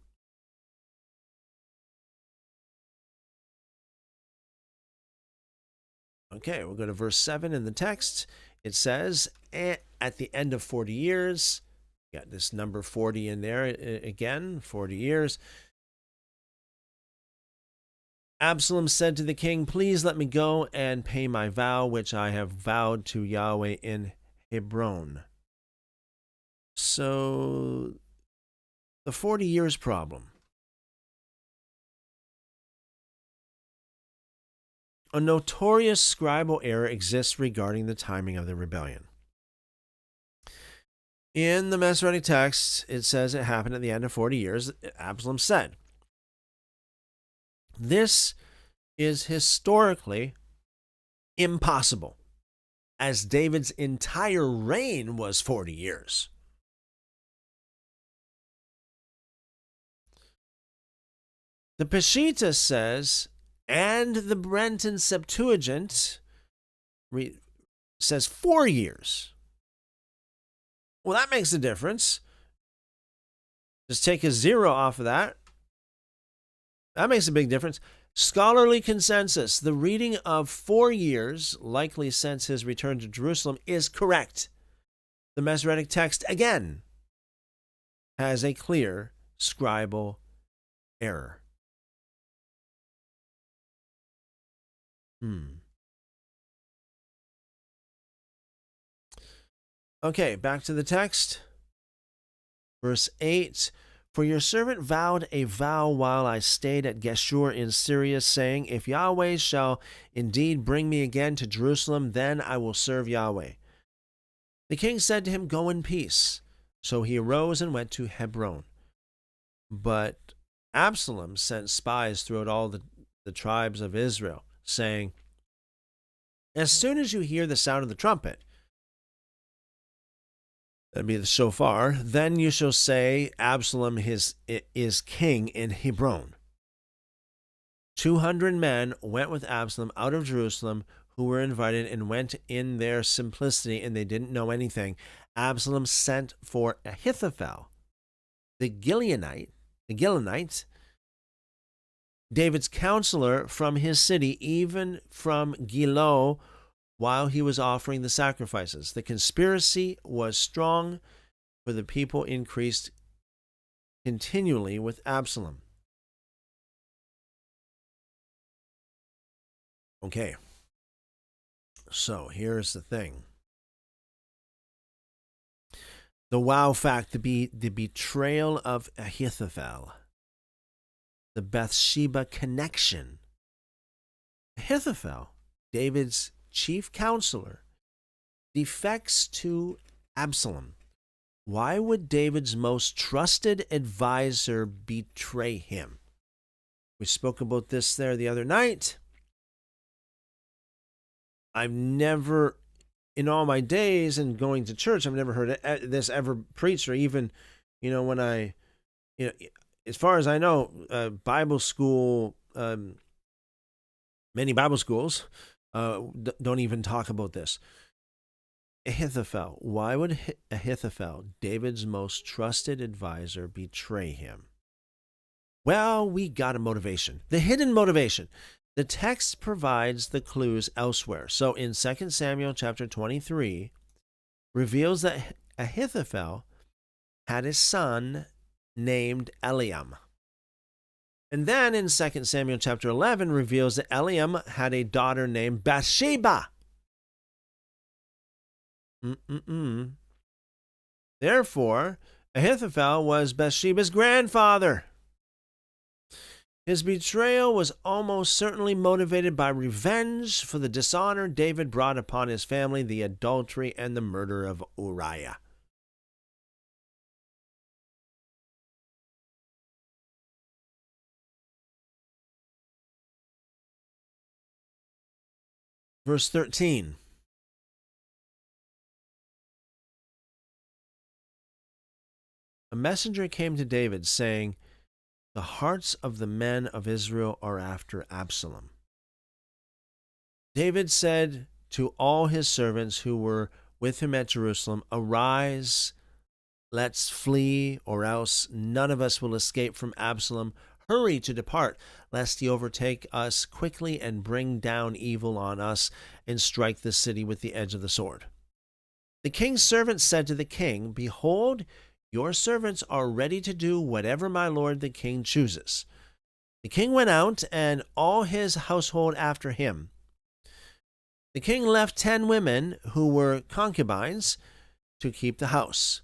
Okay, we'll go to verse 7 in the text. It says, at the end of 40 years, got this number 40 in there again, 40 years. Absalom said to the king, Please let me go and pay my vow, which I have vowed to Yahweh in Hebron. So, the 40 years problem. A notorious scribal error exists regarding the timing of the rebellion. In the Masoretic Text, it says it happened at the end of 40 years, Absalom said. This is historically impossible, as David's entire reign was 40 years. The Peshitta says, and the Brenton Septuagint says 4 years. Well, that makes a difference. Just take a 0 off of that. That makes a big difference. Scholarly consensus: the reading of 4 years, likely since his return to Jerusalem, is correct. The Masoretic Text, again, has a clear scribal error. Okay, back to the text. Verse 8, for your servant vowed a vow while I stayed at Geshur in Syria, saying, if Yahweh shall indeed bring me again to Jerusalem, then I will serve Yahweh. The king said to him, go in peace. So he arose and went to Hebron. But Absalom sent spies throughout all the tribes of Israel, saying, as soon as you hear the sound of the trumpet, that'd be the shofar, then you shall say, Absalom is king in Hebron. 200 men went with Absalom out of Jerusalem, who were invited, and went in their simplicity, and they didn't know anything. Absalom sent for Ahithophel, the Gilonite, David's counselor, from his city, even from Gilo, while he was offering the sacrifices. The conspiracy was strong, for the people increased continually with Absalom. Okay, so here's the thing. The wow fact, the betrayal of Ahithophel, the Bathsheba connection. Ahithophel, David's chief counselor, defects to Absalom. Why would David's most trusted advisor betray him? We spoke about this there the other night. I've never, in all my days and going to church, I've never heard this ever preached, or even, when I, as far as I know, Bible school, many Bible schools don't even talk about this. Ahithophel. Why would Ahithophel, David's most trusted advisor, betray him? Well, we got a motivation. The hidden motivation. The text provides the clues elsewhere. So in 2 Samuel chapter 23, reveals that Ahithophel had a son named Eliam. And then in 2 Samuel chapter 11, reveals that Eliam had a daughter named Bathsheba. Therefore, Ahithophel was Bathsheba's grandfather. His betrayal was almost certainly motivated by revenge for the dishonor David brought upon his family, the adultery and the murder of Uriah. Verse 13. A messenger came to David, saying, the hearts of the men of Israel are after Absalom. David said to all his servants who were with him at Jerusalem, arise, let's flee, or else none of us will escape from Absalom. Hurry to depart, lest he overtake us quickly and bring down evil on us and strike the city with the edge of the sword. The king's servants said to the king, behold, your servants are ready to do whatever my lord the king chooses. The king went out, and all his household after him. The king left 10 women who were concubines to keep the house.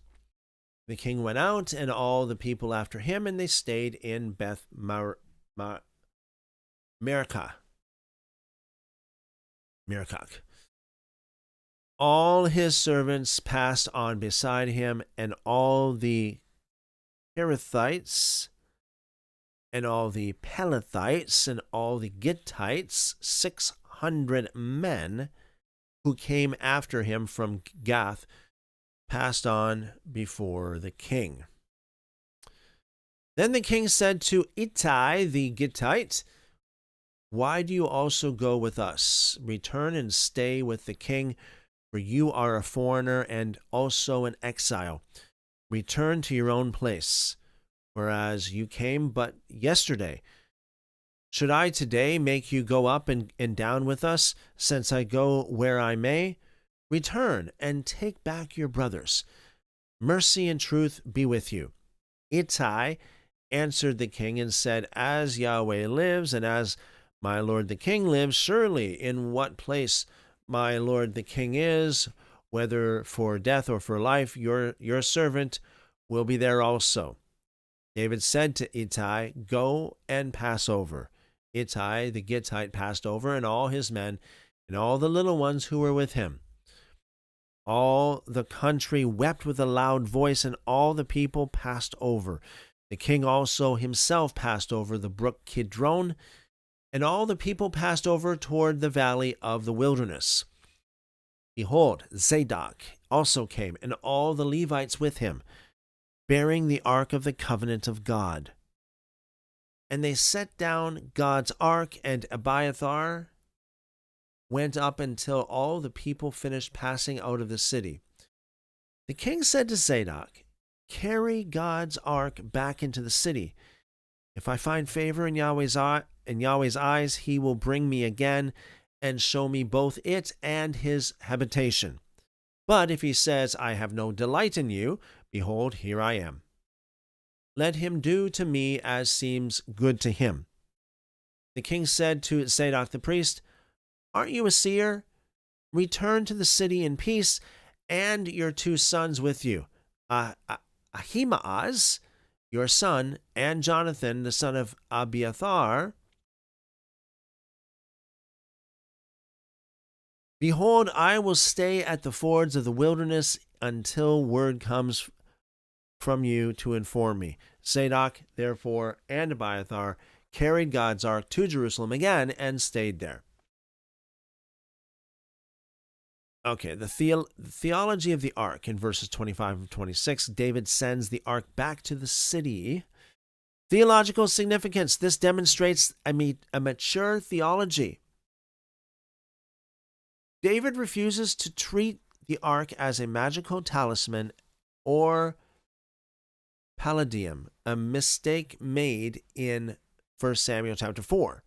The king went out, and all the people after him, and they stayed in Beth Merakah. All his servants passed on beside him, and all the Kerethites, and all the Pelethites, and all the Gittites, 600 men who came after him from Gath, passed on before the king. Then the king said to Ittai the Gittite, why do you also go with us? Return and stay with the king, for you are a foreigner and also an exile. Return to your own place, whereas you came but yesterday. Should I today make you go up and down with us, since I go where I may? Return and take back your brothers. Mercy and truth be with you. Ittai answered the king and said, As Yahweh lives, and as my lord the king lives, surely in what place my lord the king is, whether for death or for life, your servant will be there also. David said to Ittai, Go and pass over. Ittai the Gittite passed over, and all his men, and all the little ones who were with him. All the country wept with a loud voice, and all the people passed over. The king also himself passed over the brook Kidron, and all the people passed over toward the valley of the wilderness. Behold, Zadok also came, and all the Levites with him, bearing the ark of the covenant of God. And they set down God's ark, and Abiathar went up until all the people finished passing out of the city. The king said to Zadok, Carry God's ark back into the city. If I find favor in Yahweh's eyes, he will bring me again and show me both it and his habitation. But if he says, I have no delight in you, behold, here I am. Let him do to me as seems good to him. The king said to Zadok the priest, Aren't you a seer? Return to the city in peace, and your 2 sons with you, Ahimaaz, your son, and Jonathan, the son of Abiathar. Behold, I will stay at the fords of the wilderness until word comes from you to inform me. Zadok, therefore, and Abiathar carried God's ark to Jerusalem again and stayed there. Okay, the theology of the ark in verses 25 and 26, David sends the ark back to the city. Theological significance. This demonstrates a mature theology. David refuses to treat the ark as a magical talisman or palladium, a mistake made in 1 Samuel chapter 4.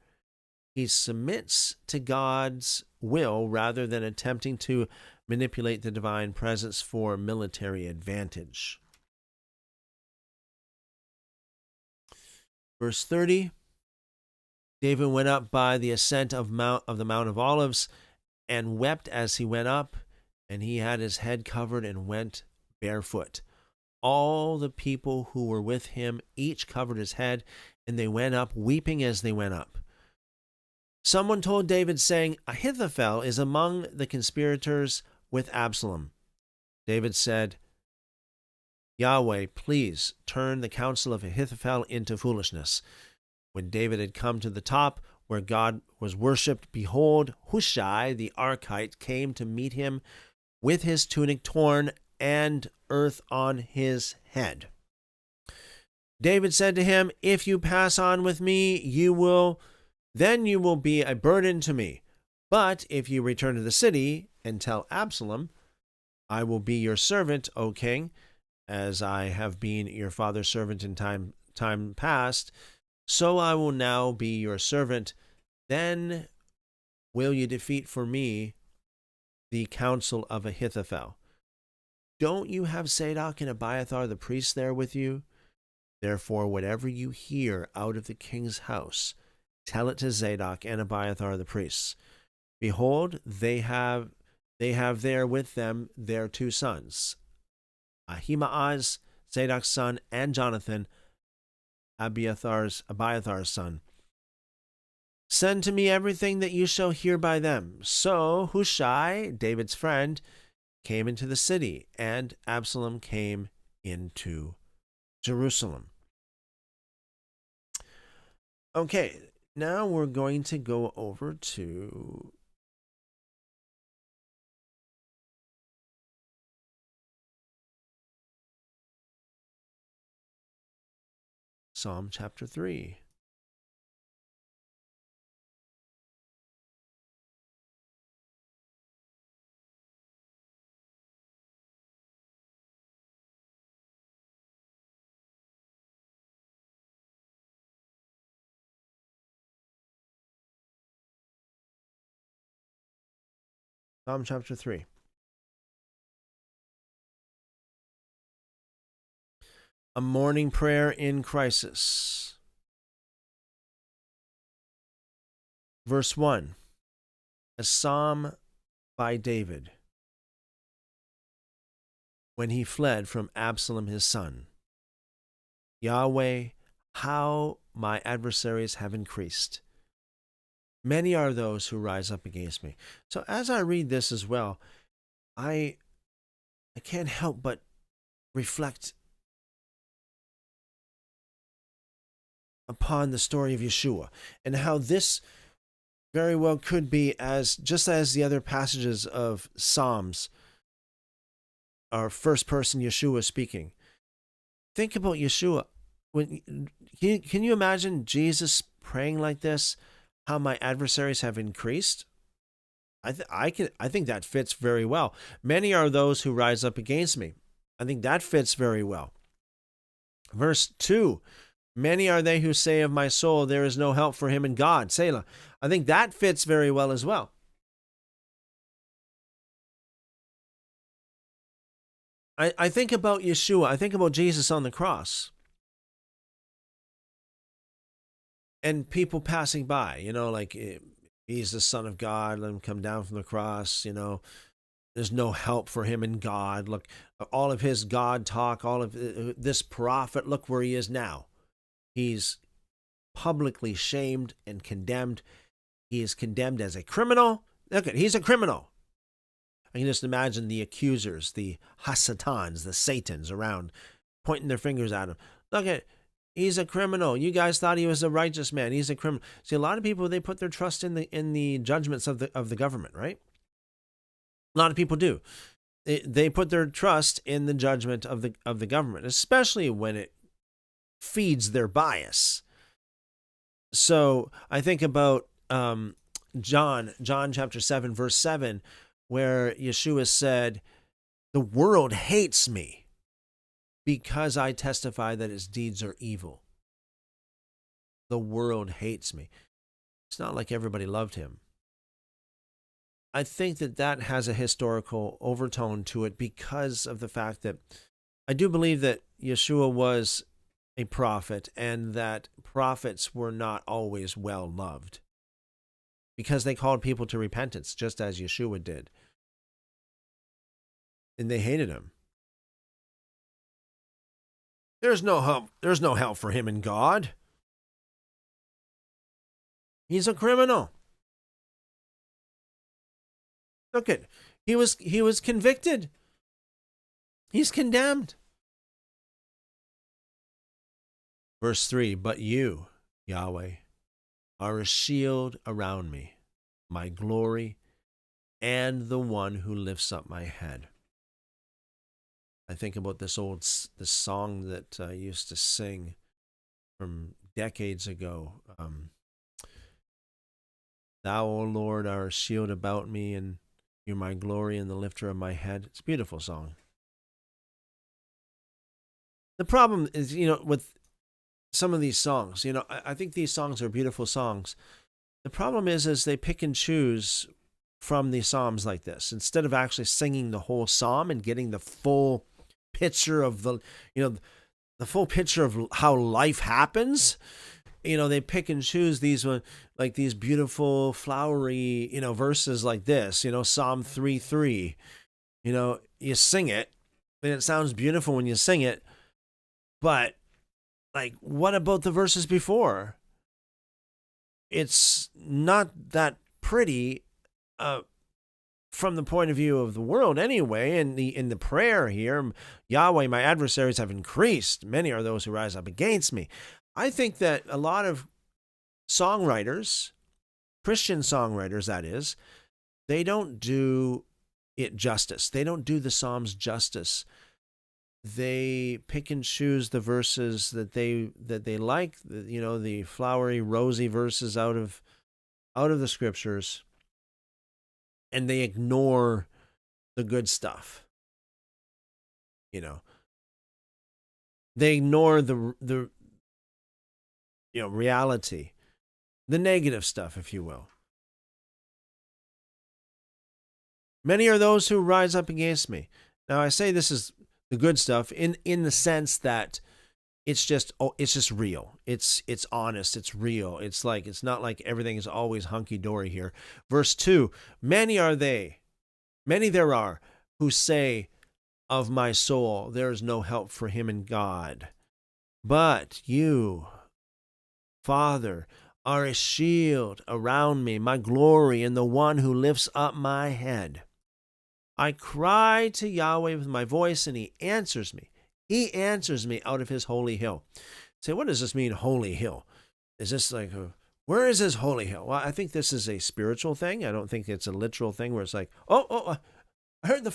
He submits to God's will rather than attempting to manipulate the divine presence for military advantage. Verse 30, David went up by the ascent of the Mount of Olives and wept as he went up, and he had his head covered and went barefoot. All the people who were with him each covered his head, and they went up weeping as they went up. Someone told David, saying, Ahithophel is among the conspirators with Absalom. David said, Yahweh, please turn the counsel of Ahithophel into foolishness. When David had come to the top where God was worshipped, behold, Hushai the Archite came to meet him with his tunic torn and earth on his head. David said to him, If you pass on with me, then you will be a burden to me. But if you return to the city and tell Absalom, I will be your servant, O king, as I have been your father's servant in time past, so I will now be your servant. Then will you defeat for me the counsel of Ahithophel. Don't you have Zadok and Abiathar the priests there with you? Therefore, whatever you hear out of the king's house, tell it to Zadok and Abiathar the priests. Behold, they have there with them their 2 sons, Ahimaaz, Zadok's son, and Jonathan, Abiathar's son. Send to me everything that you shall hear by them. So Hushai, David's friend, came into the city, and Absalom came into Jerusalem. Okay, now we're going to go over to Psalm chapter 3. Psalm chapter 3. A morning prayer in crisis. Verse 1. A psalm by David when he fled from Absalom his son. Yahweh, how my adversaries have increased. Many are those who rise up against me. So as I read this as well, I can't help but reflect upon the story of Yeshua and how this very well could be just as the other passages of Psalms are first person Yeshua speaking. Think about Yeshua. Can you imagine Jesus praying like this? How my adversaries have increased? I think that fits very well. Many are those who rise up against me. I think that fits very well. Verse 2. Many are they who say of my soul, there is no help for him in God. Selah. I think that fits very well as well. I think about Yeshua. I think about Jesus on the cross. And people passing by, like he's the Son of God. Let him come down from the cross. There's no help for him in God. Look, all of his God talk, all of this prophet, look where he is now. He's publicly shamed and condemned. He is condemned as a criminal. Look, he's a criminal. I can just imagine the accusers, the Hasatans, the Satans around, pointing their fingers at him. Look, he's a criminal. You guys thought he was a righteous man. He's a criminal. See, a lot of people, they put their trust in the judgments of the government, right? A lot of people do. They put their trust in the judgment of the government, especially when it feeds their bias. So I think about John chapter 7, verse 7, where Yeshua said, the world hates me because I testify that its deeds are evil. The world hates me. It's not like everybody loved him. I think that has a historical overtone to it because of the fact that I do believe that Yeshua was a prophet and that prophets were not always well loved because they called people to repentance, just as Yeshua did. And they hated him. There's no help. There's no help for him in God. He's a criminal. Look at, he was convicted. He's condemned. Verse 3, but you, Yahweh, are a shield around me, my glory, and the one who lifts up my head. I think about this song that I used to sing from decades ago. Thou, O Lord, are a shield about me, and you're my glory and the lifter of my head. It's a beautiful song. The problem is, with some of these songs, I think these songs are beautiful songs. The problem is they pick and choose from the psalms like this instead of actually singing the whole psalm and getting the full picture of the full picture of how life happens. They pick and choose these like these beautiful flowery verses like this. Psalm 3:3. You sing it and it sounds beautiful when you sing it, but like, what about the verses before? It's not that pretty from the point of view of the world anyway. In the prayer here, Yahweh, my adversaries have increased. Many are those who rise up against me. I think that a lot of songwriters, Christian songwriters that is, they don't do it justice. They don't do the Psalms justice. They pick and choose the verses that they like, the flowery, rosy verses out of the scriptures, and they ignore the good stuff. They ignore the reality, the negative stuff, if you will. Many are those who rise up against me. Now I say this is the good stuff in the sense that it's just real. It's honest. It's real. It's not like everything is always hunky dory here. Verse 2, many there are who say of my soul, there is no help for him in God. But you, Father, are a shield around me, my glory, and the one who lifts up my head. I cry to Yahweh with my voice, and he answers me. He answers me out of his holy hill. Say, what does this mean, holy hill? Is this like, where is this holy hill? Well, I think this is a spiritual thing. I don't think it's a literal thing where it's like, I heard the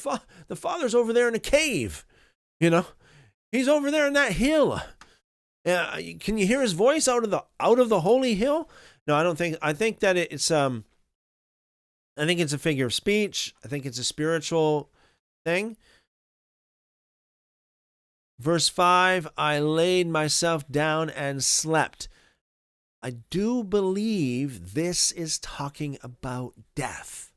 Father's over there in a cave. He's over there in that hill. Can you hear his voice out of the holy hill? No, I don't think. I think that it's I think it's a figure of speech. I think it's a spiritual thing. Verse 5, I laid myself down and slept. I do believe this is talking about death.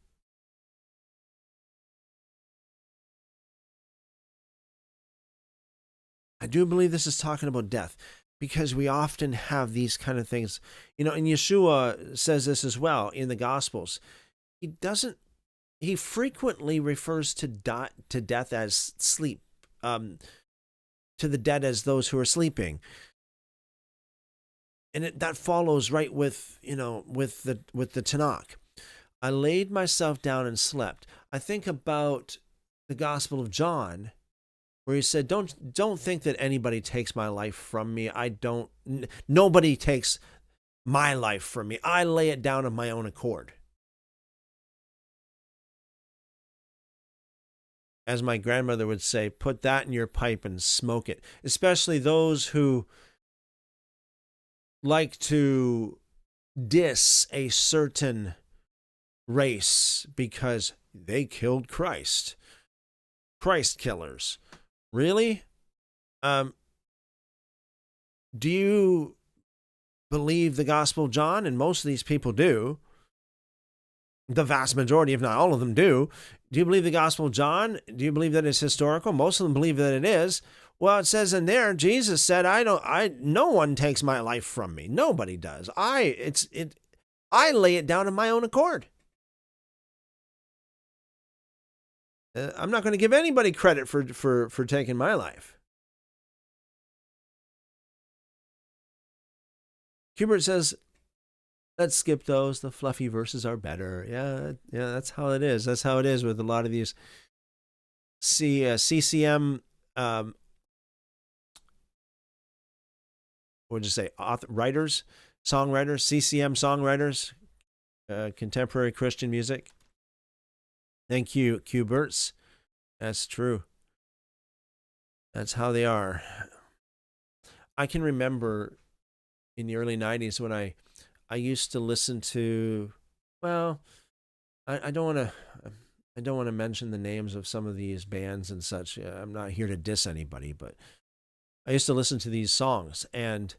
I do believe this is talking about death because we often have these kind of things. And Yeshua says this as well in the Gospels. He frequently refers to death as sleep, to the dead as those who are sleeping. And that follows right with the Tanakh. I laid myself down and slept. I think about the Gospel of John, where he said, don't think that anybody takes my life from me. Nobody takes my life from me. I lay it down of my own accord. As my grandmother would say, put that in your pipe and smoke it. Especially those who like to diss a certain race because they killed Christ. Christ killers. Really? Do you believe the Gospel of John? And most of these people do. The vast majority, if not all of them, do. Do you believe the Gospel of John? Do you believe that it's historical? Most of them believe that it is. Well, it says in there, Jesus said, no one takes my life from me. Nobody does. I lay it down of my own accord. I'm not going to give anybody credit for taking my life. Hubert says, let's skip those. The fluffy verses are better. Yeah, that's how it is. That's how it is with a lot of these CCM, what would you say, songwriters, CCM songwriters, contemporary Christian music. Thank you, Q-Berts. That's true. That's how they are. I can remember in the early 90s when I used to listen to, well, I don't want to mention the names of some of these bands and such. I'm not here to diss anybody, but I used to listen to these songs and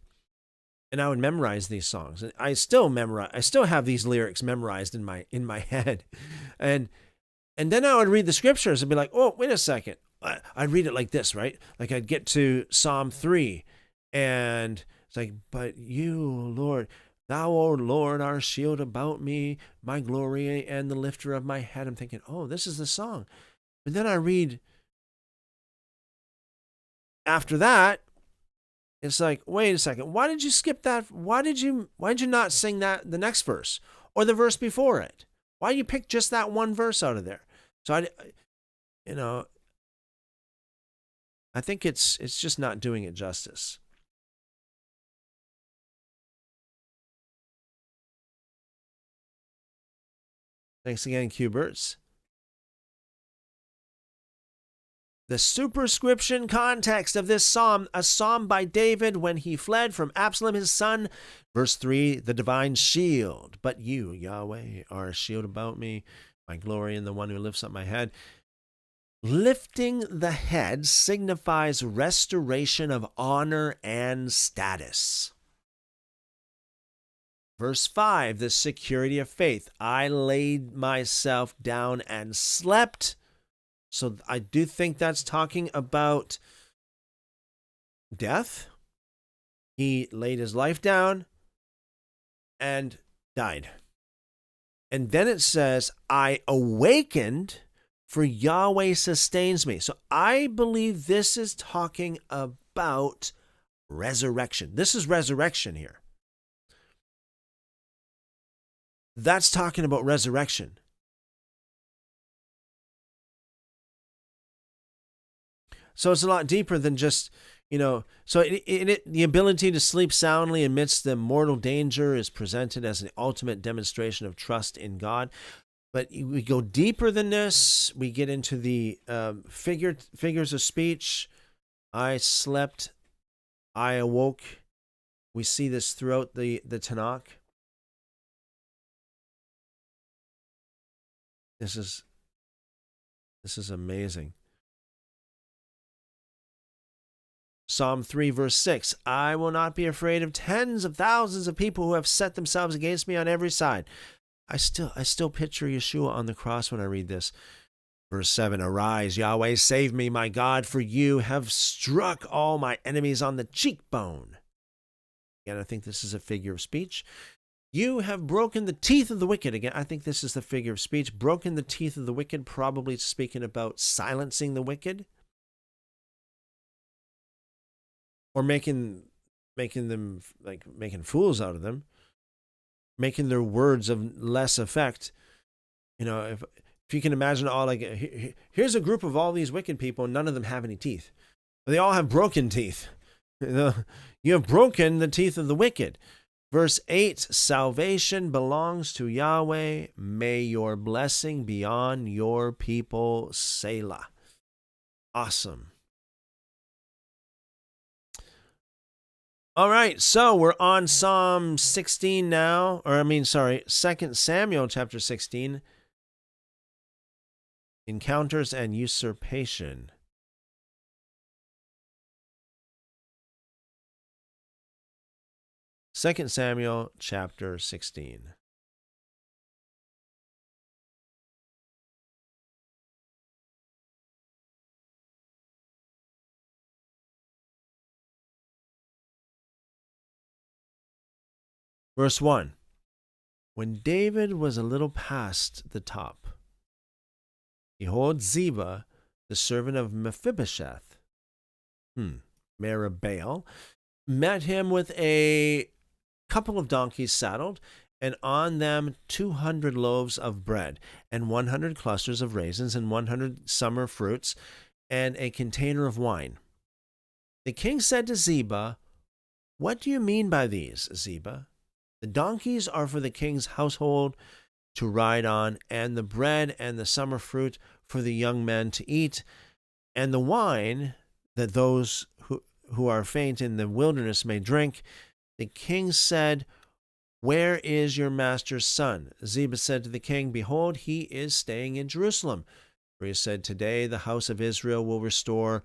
I would memorize these songs. And I still have these lyrics memorized in my head. And then I would read the scriptures and be like, oh, wait a second. I'd read it like this, right? Like I'd get to Psalm 3 and it's like, but you, Lord, thou, O Lord, are a shield about me, my glory and the lifter of my head. I'm thinking, oh, this is the song. But then I read after that, it's like, wait a second. Why did you skip that? Why did you not sing the next verse or the verse before it? Why you pick just that one verse out of there? So I think it's just not doing it justice. Thanks again, Q-Berts. The superscription context of this psalm, a psalm by David when he fled from Absalom his son. Verse 3, the divine shield. But you, Yahweh, are a shield about me, my glory and the one who lifts up my head. Lifting the head signifies restoration of honor and status. Verse 5, the security of faith. I laid myself down and slept. So I do think that's talking about death. He laid his life down and died. And then it says, I awakened, for Yahweh sustains me. So I believe this is talking about resurrection. This is resurrection here. That's talking about resurrection. So it's a lot deeper than just, so the ability to sleep soundly amidst the mortal danger is presented as an ultimate demonstration of trust in God. But we go deeper than this. We get into the figures of speech. I slept. I awoke. We see this throughout the Tanakh. This is amazing. Psalm 3, verse 6, I will not be afraid of tens of thousands of people who have set themselves against me on every side. I still picture Yeshua on the cross when I read this. Verse 7, arise, Yahweh, save me, my God, for you have struck all my enemies on the cheekbone. Again, I think this is a figure of speech. You have broken the teeth of the wicked. Again, I think this is the figure of speech. Broken the teeth of the wicked, probably speaking about silencing the wicked. Or making them, like, making fools out of them. Making their words of less effect. If you can imagine all, like, here's a group of all these wicked people, and none of them have any teeth. They all have broken teeth. You have broken the teeth of the wicked. Verse 8, salvation belongs to Yahweh. May your blessing be on your people, Selah. Awesome. All right, so we're on Psalm 16 now, 2 Samuel chapter 16. Encounters and usurpation. Second Samuel chapter 16. Verse 1. When David was a little past the top, behold, Ziba, the servant of Mephibosheth, Merib-baal, met him with a couple of donkeys saddled, and on them 200 loaves of bread, and 100 clusters of raisins, and 100 summer fruits, and a container of wine. The king said to Ziba, what do you mean by these, Ziba? The donkeys are for the king's household to ride on, and the bread and the summer fruit for the young men to eat, and the wine that those who are faint in the wilderness may drink. The king said, where is your master's son? Ziba said to the king, behold, he is staying in Jerusalem. For he said, today the house of Israel will restore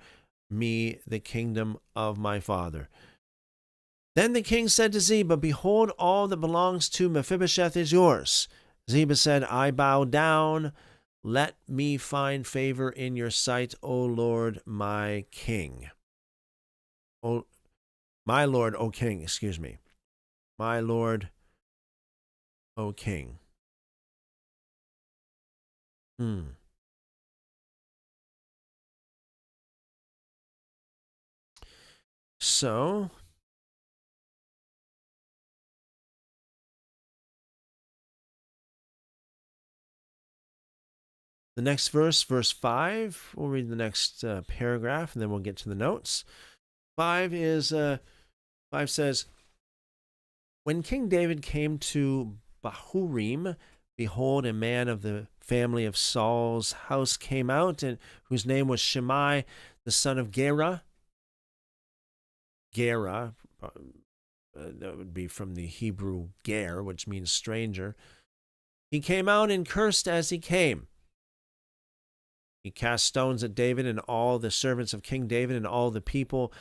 me the kingdom of my father. Then the king said to Ziba, behold, all that belongs to Mephibosheth is yours. Ziba said, I bow down. Let me find favor in your sight, O Lord, my king. My Lord, O king, excuse me. My Lord, O king. So, the next verse, verse 5, we'll read the next paragraph, and then we'll get to the notes. 5 says, when King David came to Bahurim, behold, a man of the family of Saul's house came out, and whose name was Shimei, the son of Gera. Gera, that would be from the Hebrew ger, which means stranger. He came out and cursed as he came. He cast stones at David and all the servants of King David, and all the people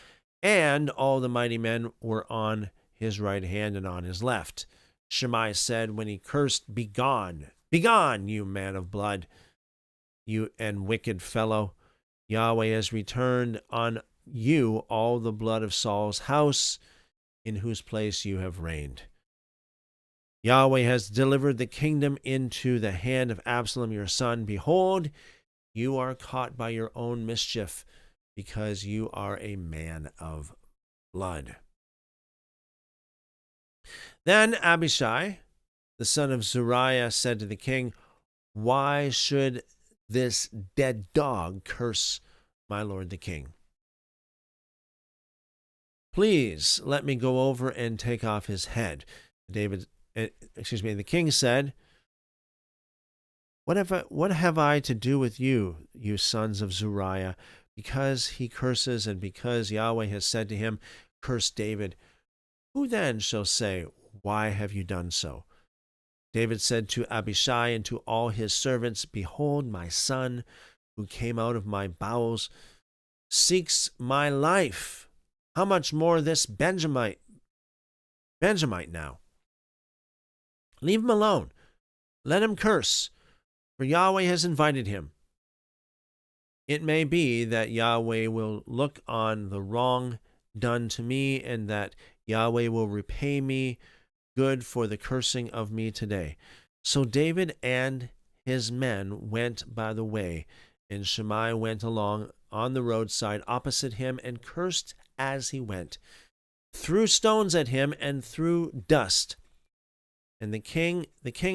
and all the mighty men were on his right hand and on his left. Shimei said when he cursed, "Begone, begone, you man of blood, you and wicked fellow. Yahweh has returned on you all the blood of Saul's house, in whose place you have reigned. Yahweh has delivered the kingdom into the hand of Absalom your son. Behold, you are caught by your own mischief, because you are a man of blood." Then Abishai, the son of Zeruiah, said to the king, "Why should this dead dog curse my lord the king? Please let me go over and take off his head." The king said, What have I to do with you, you sons of Zeruiah? Because he curses, and because Yahweh has said to him, "Curse David," who then shall say, "Why have you done so?" David said to Abishai and to all his servants, "Behold, my son, who came out of my bowels, seeks my life. How much more this Benjamite now? Leave him alone. Let him curse, for Yahweh has invited him. It may be that Yahweh will look on the wrong done to me, and that Yahweh will repay me good for the cursing of me today." So David and his men went by the way, and Shimei went along on the roadside opposite him and cursed as he went, threw stones at him and threw dust. And the king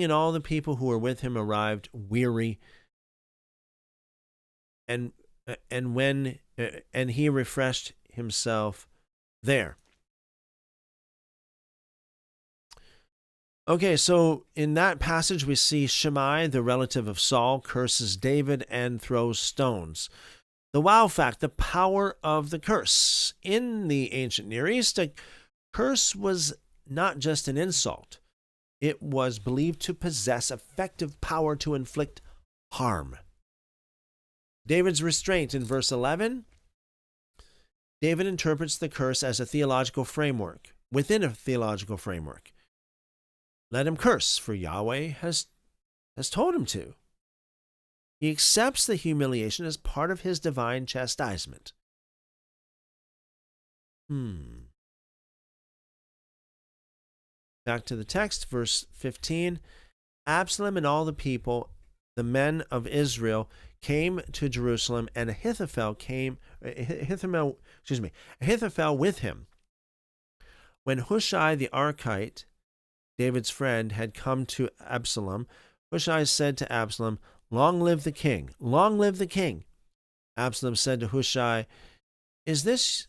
and all the people who were with him arrived weary, and he refreshed himself there. Okay, so in that passage we see Shimei, the relative of Saul, curses David and throws stones. The wow fact, the power of the curse. In the ancient Near East, a curse was not just an insult. It was believed to possess effective power to inflict harm. David's restraint in verse 11. David interprets the curse as a theological framework, within a theological framework. Let him curse, for Yahweh has told him to. He accepts the humiliation as part of his divine chastisement. Back to the text, verse 15. Absalom and all the people, the men of Israel, came to Jerusalem, and Ahithophel with him. When Hushai the Archite, David's friend, had come to Absalom, Hushai said to Absalom, "Long live the king! Long live the king!" Absalom said to Hushai, "Is this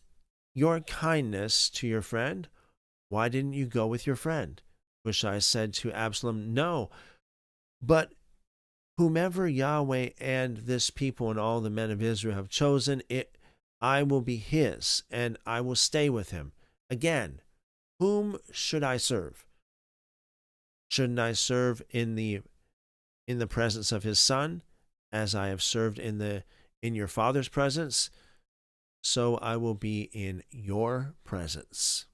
your kindness to your friend? Why didn't you go with your friend?" Hushai said to Absalom, "No, but whomever Yahweh and this people and all the men of Israel have chosen, I will be his, and I will stay with him. Again, whom should I serve? Shouldn't I serve in the presence of his son, as I have served in your father's presence? So I will be in your presence."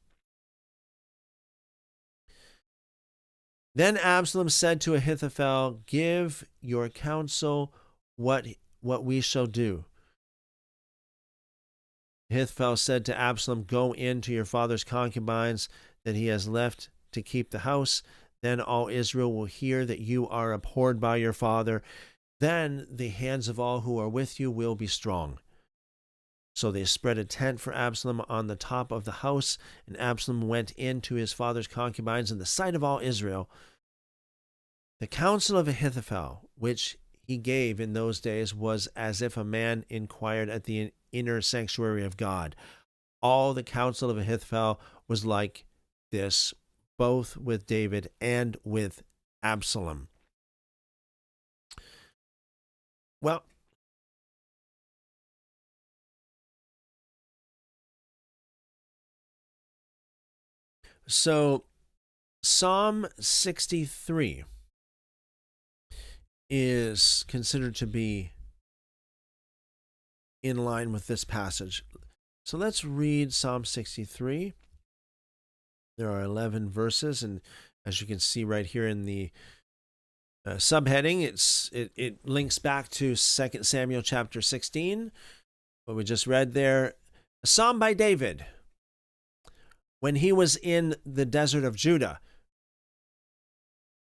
Then Absalom said to Ahithophel, "Give your counsel what we shall do." Ahithophel said to Absalom, "Go in to your father's concubines that he has left to keep the house. Then all Israel will hear that you are abhorred by your father. Then the hands of all who are with you will be strong." So they spread a tent for Absalom on the top of the house, and Absalom went in to his father's concubines in the sight of all Israel. The counsel of Ahithophel, which he gave in those days, was as if a man inquired at the inner sanctuary of God. All the counsel of Ahithophel was like this, both with David and with Absalom. Well, so Psalm 63 is considered to be in line with this passage. So let's read Psalm 63. There are 11 verses, and As you can see right here in the subheading, it links back to 2 Samuel chapter 16, what we just read there. A psalm by David when he was in the desert of Judah.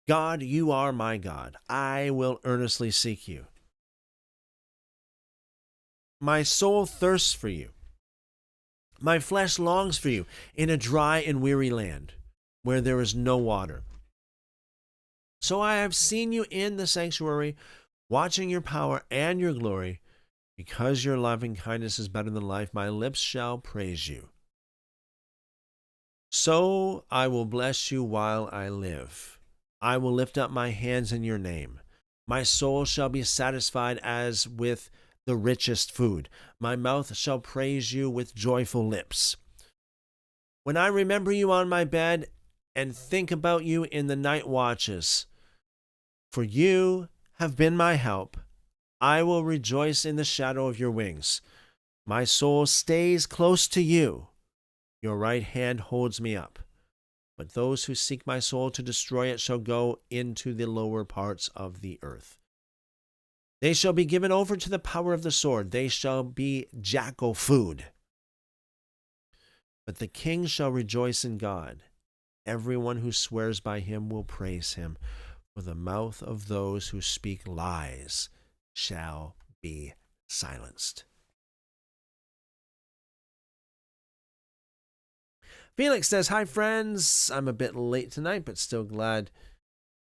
God, you are my God. I will earnestly seek you. My soul thirsts for you. My flesh longs for you in a dry and weary land where there is no water. So I have seen you in the sanctuary, watching your power and your glory. Because your loving kindness is better than life, my lips shall praise you. So I will bless you while I live. I will lift up my hands in your name. My soul shall be satisfied as with the richest food. My mouth shall praise you with joyful lips. When I remember you on my bed and think about you in the night watches, for you have been my help, I will rejoice in the shadow of your wings. My soul stays close to you. Your right hand holds me up. But those who seek my soul to destroy it shall go into the lower parts of the earth. They shall be given over to the power of the sword. They shall be jackal food. But the king shall rejoice in God. Everyone who swears by him will praise him. For the mouth of those who speak lies shall be silenced. Felix says, hi friends, I'm a bit late tonight, but still glad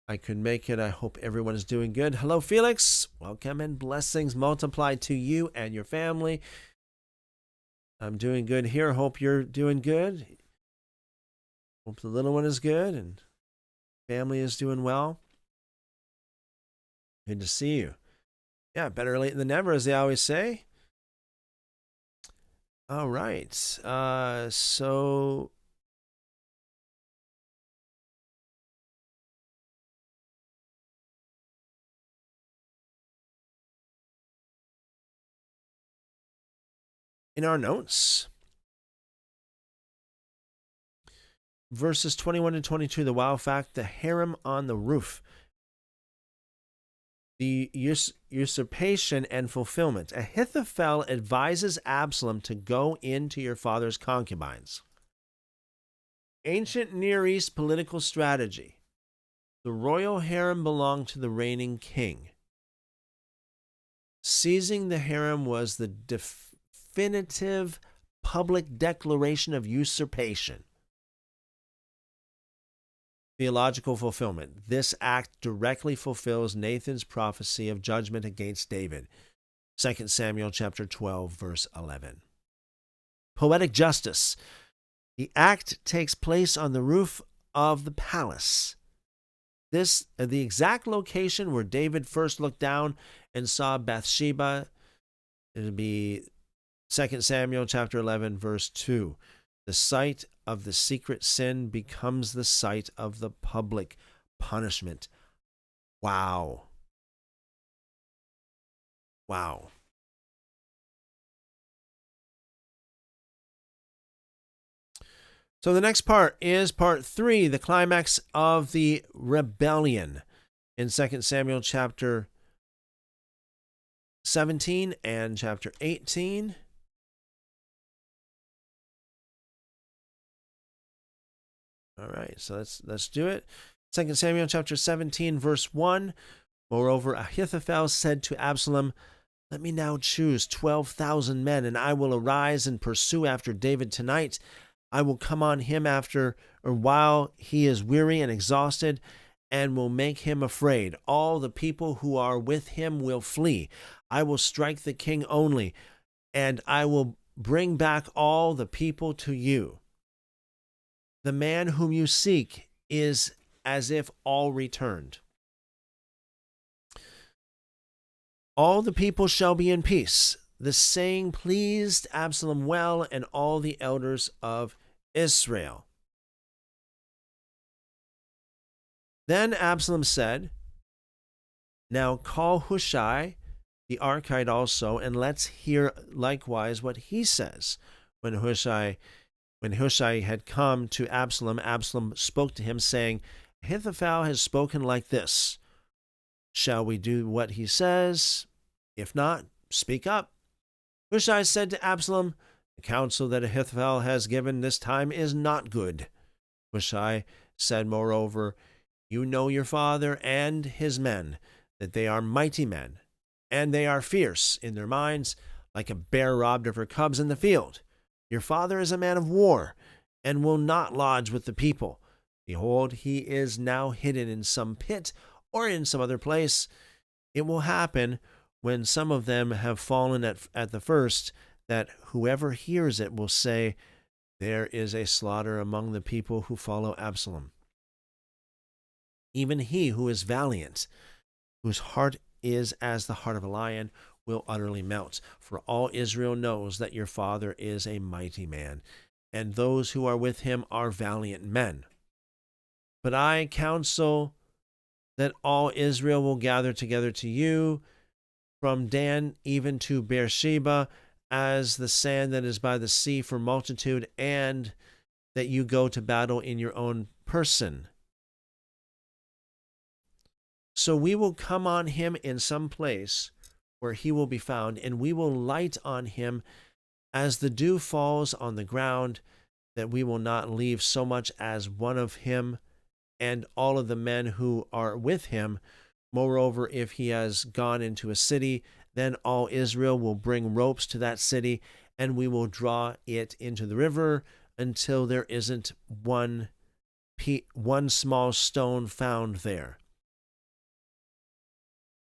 I could make it. I hope everyone is doing good. Hello, Felix. Welcome and blessings multiply to you and your family. I'm doing good here. Hope you're doing good. Hope the little one is good and family is doing well. Good to see you. Yeah, better late than never, as they always say. All right. So in our notes, verses 21 and 22, the wow fact, the harem on the roof. The usurpation and fulfillment. Ahithophel advises Absalom to go into your father's concubines. Ancient Near East political strategy. The royal harem belonged to the reigning king. Seizing the harem was the definitive public declaration of usurpation. Theological fulfillment. This act directly fulfills Nathan's prophecy of judgment against David. 2 Samuel chapter 12, verse 11. Poetic justice. The act takes place on the roof of the palace. This, the exact location where David first looked down and saw Bathsheba. It would be 2 Samuel chapter 11, verse 2. The site of the secret sin becomes the site of the public punishment. Wow. Wow. So the next part is part 3, the climax of the rebellion in 2 Samuel chapter 17 and chapter 18. All right, so let's do it. 2 Samuel chapter 17, verse 1. Moreover, Ahithophel said to Absalom, let me now choose 12,000 men, and I will arise and pursue after David tonight. I will come on him after or while he is weary and exhausted, and will make him afraid. All the people who are with him will flee. I will strike the king only, and I will bring back all the people to you. The man whom you seek is as if all returned. All the people shall be in peace. The saying pleased Absalom well and all the elders of Israel. Then Absalom said, now call Hushai the Archite also, and let's hear likewise what he says. When Hushai had come to Absalom, Absalom spoke to him, saying, Ahithophel has spoken like this. Shall we do what he says? If not, speak up. Hushai said to Absalom, the counsel that Ahithophel has given this time is not good. Hushai said, moreover, you know your father and his men, that they are mighty men, and they are fierce in their minds, like a bear robbed of her cubs in the field. Your father is a man of war, and will not lodge with the people. Behold, he is now hidden in some pit or in some other place. It will happen, when some of them have fallen at the first, that whoever hears it will say, there is a slaughter among the people who follow Absalom. Even he who is valiant, whose heart is as the heart of a lion, will utterly melt. For all Israel knows that your father is a mighty man, and those who are with him are valiant men. But I counsel that all Israel will gather together to you, from Dan even to Beersheba, as the sand that is by the sea for multitude, and that you go to battle in your own person. So we will come on him in some place where he will be found, and we will light on him as the dew falls on the ground, that we will not leave so much as one of him and all of the men who are with him. Moreover, if he has gone into a city, then all Israel will bring ropes to that city, and we will draw it into the river until there isn't one small stone found there.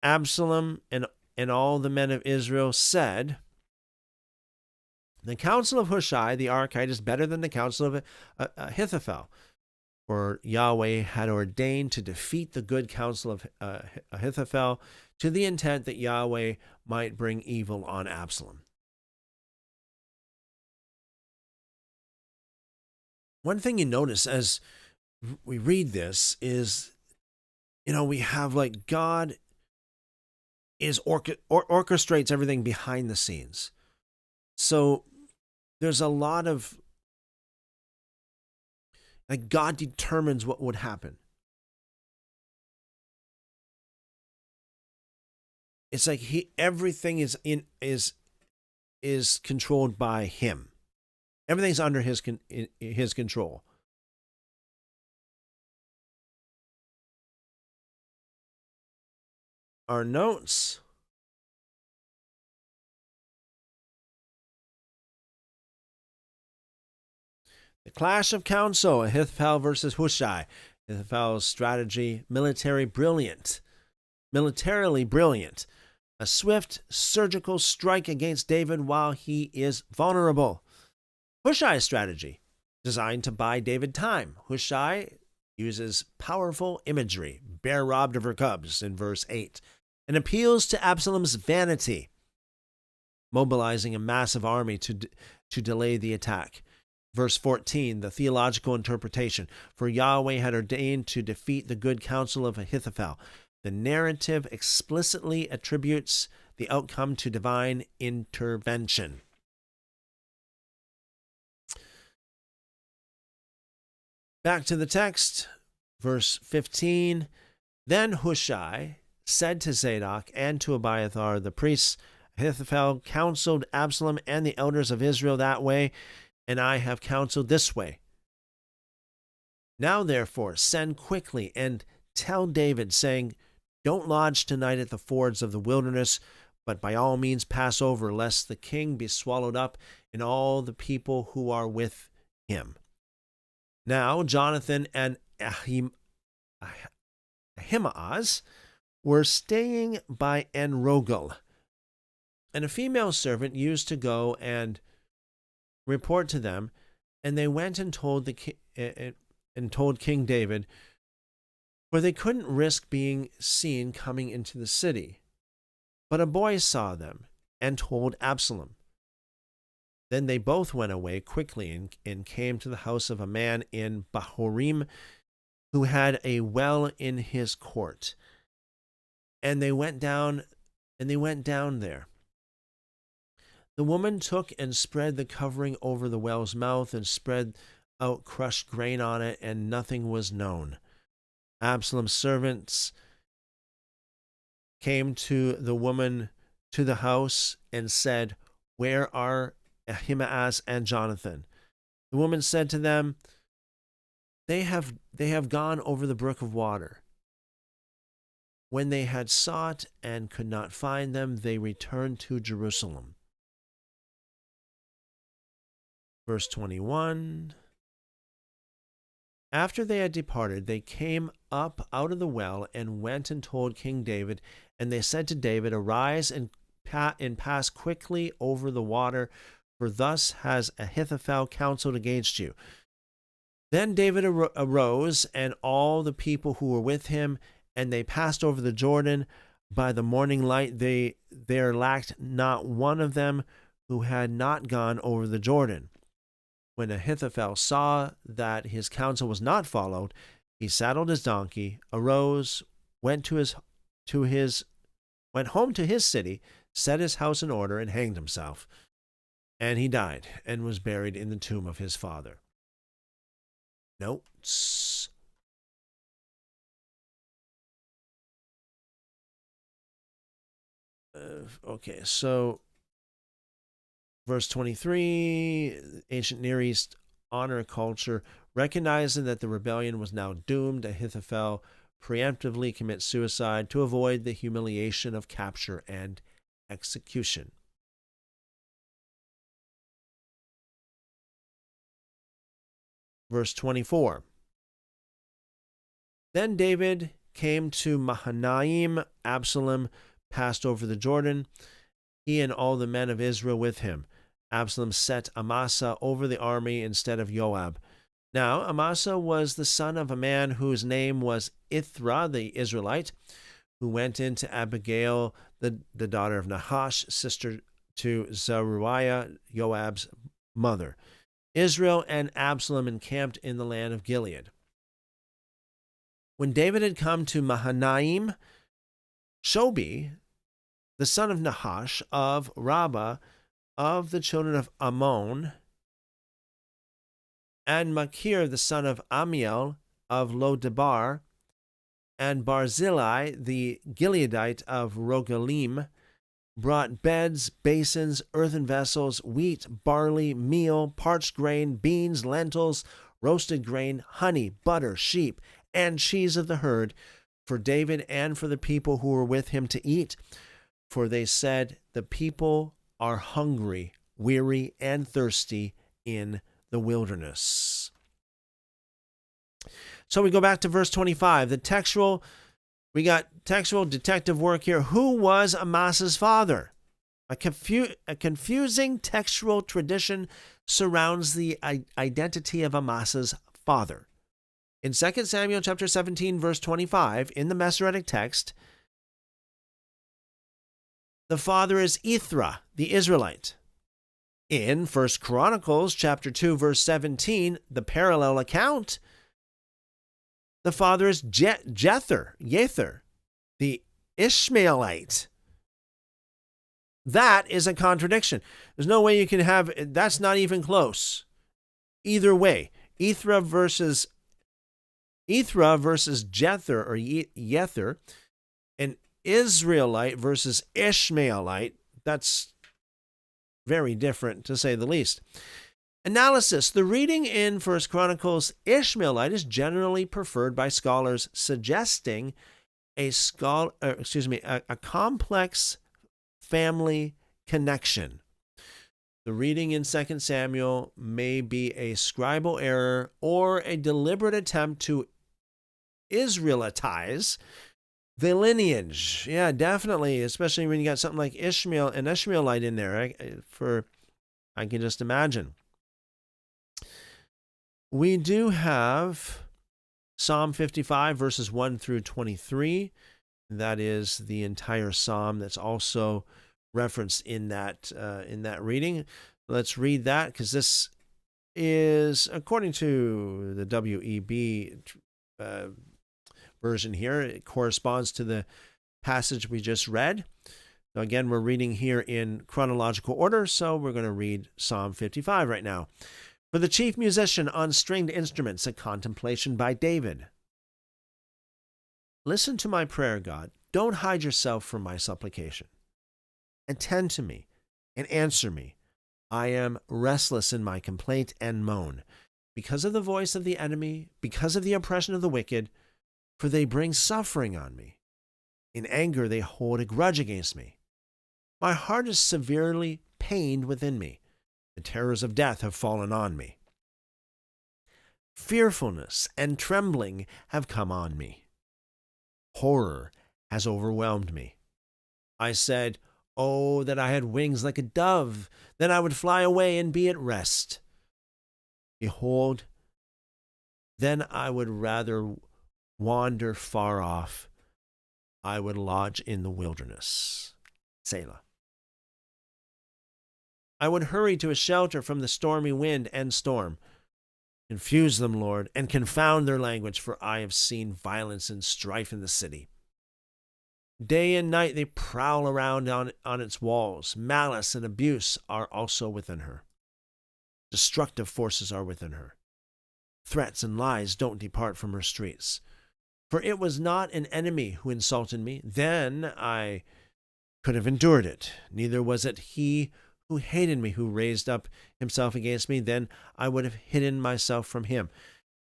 Absalom and all the men of Israel said, the counsel of Hushai the Archite is better than the counsel of Ahithophel. For Yahweh had ordained to defeat the good counsel of Ahithophel, to the intent that Yahweh might bring evil on Absalom. One thing you notice as we read this is, we have like God is orchestrates everything behind the scenes. So there's a lot of, like, God determines what would happen. It's like everything is controlled by him. Everything's under his control. Our notes. The clash of counsel, Ahithophel versus Hushai. Ahithophel's strategy, militarily brilliant. A swift surgical strike against David while he is vulnerable. Hushai's strategy, designed to buy David time. Hushai uses powerful imagery, bear robbed of her cubs in verse 8, and appeals to Absalom's vanity, mobilizing a massive army to delay the attack. Verse 14, the theological interpretation. For Yahweh had ordained to defeat the good counsel of Ahithophel. The narrative explicitly attributes the outcome to divine intervention. Back to the text, verse 15. Then Hushai said to Zadok and to Abiathar the priests, Ahithophel counseled Absalom and the elders of Israel that way, and I have counseled this way. Now therefore send quickly and tell David, saying, don't lodge tonight at the fords of the wilderness, but by all means pass over, lest the king be swallowed up and all the people who are with him. Now Jonathan and Ahimaaz were staying by En-Rogel, and a female servant used to go and report to them, and they went and told King David, for they couldn't risk being seen coming into the city. But a boy saw them and told Absalom. Then they both went away quickly and came to the house of a man in Bahurim who had a well in his court. And they went down there. The woman took and spread the covering over the well's mouth and spread out crushed grain on it, and nothing was known. Absalom's servants came to the woman to the house and said, "Where are Ahimaaz and Jonathan?" The woman said to them, They have gone over the brook of water. When they had sought and could not find them, they returned to Jerusalem. Verse 21. After they had departed, they came up out of the well and went and told King David. And they said to David, "Arise and pass quickly over the water, for thus has Ahithophel counseled against you." Then David arose, and all the people who were with him, and they passed over the Jordan. By the morning light there lacked not one of them who had not gone over the Jordan. When Ahithophel saw that his counsel was not followed, he saddled his donkey, arose, went home to his city, set his house in order, and hanged himself. And he died and was buried in the tomb of his father. Notes. Okay, so verse 23, ancient Near East honor culture, recognizing that the rebellion was now doomed, Ahithophel preemptively commits suicide to avoid the humiliation of capture and execution. Verse 24. Then David came to Mahanaim. Absalom passed over the Jordan, he and all the men of Israel with him. Absalom set Amasa over the army instead of Joab. Now Amasa was the son of a man whose name was Ithra the Israelite, who went into Abigail, the daughter of Nahash, sister to Zeruiah, Joab's mother. Israel and Absalom encamped in the land of Gilead. When David had come to Mahanaim, Shobi, the son of Nahash of Rabbah, of the children of Ammon, and Machir, the son of Amiel of Lodebar, and Barzillai, the Gileadite of Rogelim, brought beds, basins, earthen vessels, wheat, barley, meal, parched grain, beans, lentils, roasted grain, honey, butter, sheep, and cheese of the herd, for David and for the people who were with him to eat. For they said, "The people are hungry, weary, and thirsty in the wilderness." So we go back to verse 25. We got textual detective work here. Who was Amasa's father? A confusing textual tradition surrounds the identity of Amasa's father. In 2 Samuel chapter 17, verse 25, in the Masoretic Text, the father is Ithra, the Israelite. In 1 Chronicles chapter 2, verse 17, the parallel account, the father is Jether, the Ishmaelite. That is a contradiction. There's no way you can have, that's not even close. Either way, Ithra versus Jether or Yether, an Israelite versus Ishmaelite, that's very different to say the least. Analysis. The reading in 1 Chronicles Ishmaelite is generally preferred by scholars, suggesting a complex family connection. The reading in 2 Samuel may be a scribal error or a deliberate attempt to Israelitize the lineage. Yeah, definitely, especially when you got something like Ishmael, an Ishmaelite in there, I can just imagine. We do have Psalm 55, verses 1 through 23. That is the entire psalm that's also referenced in that reading. Let's read that, because this is, according to the WEB version here, it corresponds to the passage we just read. So again, we're reading here in chronological order, so we're going to read Psalm 55 right now. For the chief musician on stringed instruments, a contemplation by David. Listen to my prayer, God. Don't hide yourself from my supplication. Attend to me and answer me. I am restless in my complaint and moan, because of the voice of the enemy, because of the oppression of the wicked, for they bring suffering on me. In anger they hold a grudge against me. My heart is severely pained within me. The terrors of death have fallen on me. Fearfulness and trembling have come on me. Horror has overwhelmed me. I said, "Oh, that I had wings like a dove, then I would fly away and be at rest. Behold, then I would rather wander far off. I would lodge in the wilderness." Selah. I would hurry to a shelter from the stormy wind and storm. Confuse them, Lord, and confound their language, for I have seen violence and strife in the city. Day and night they prowl around on its walls. Malice and abuse are also within her. Destructive forces are within her. Threats and lies don't depart from her streets. For it was not an enemy who insulted me. Then I could have endured it. Neither was it he who hated me who raised up himself against me. Then I would have hidden myself from him.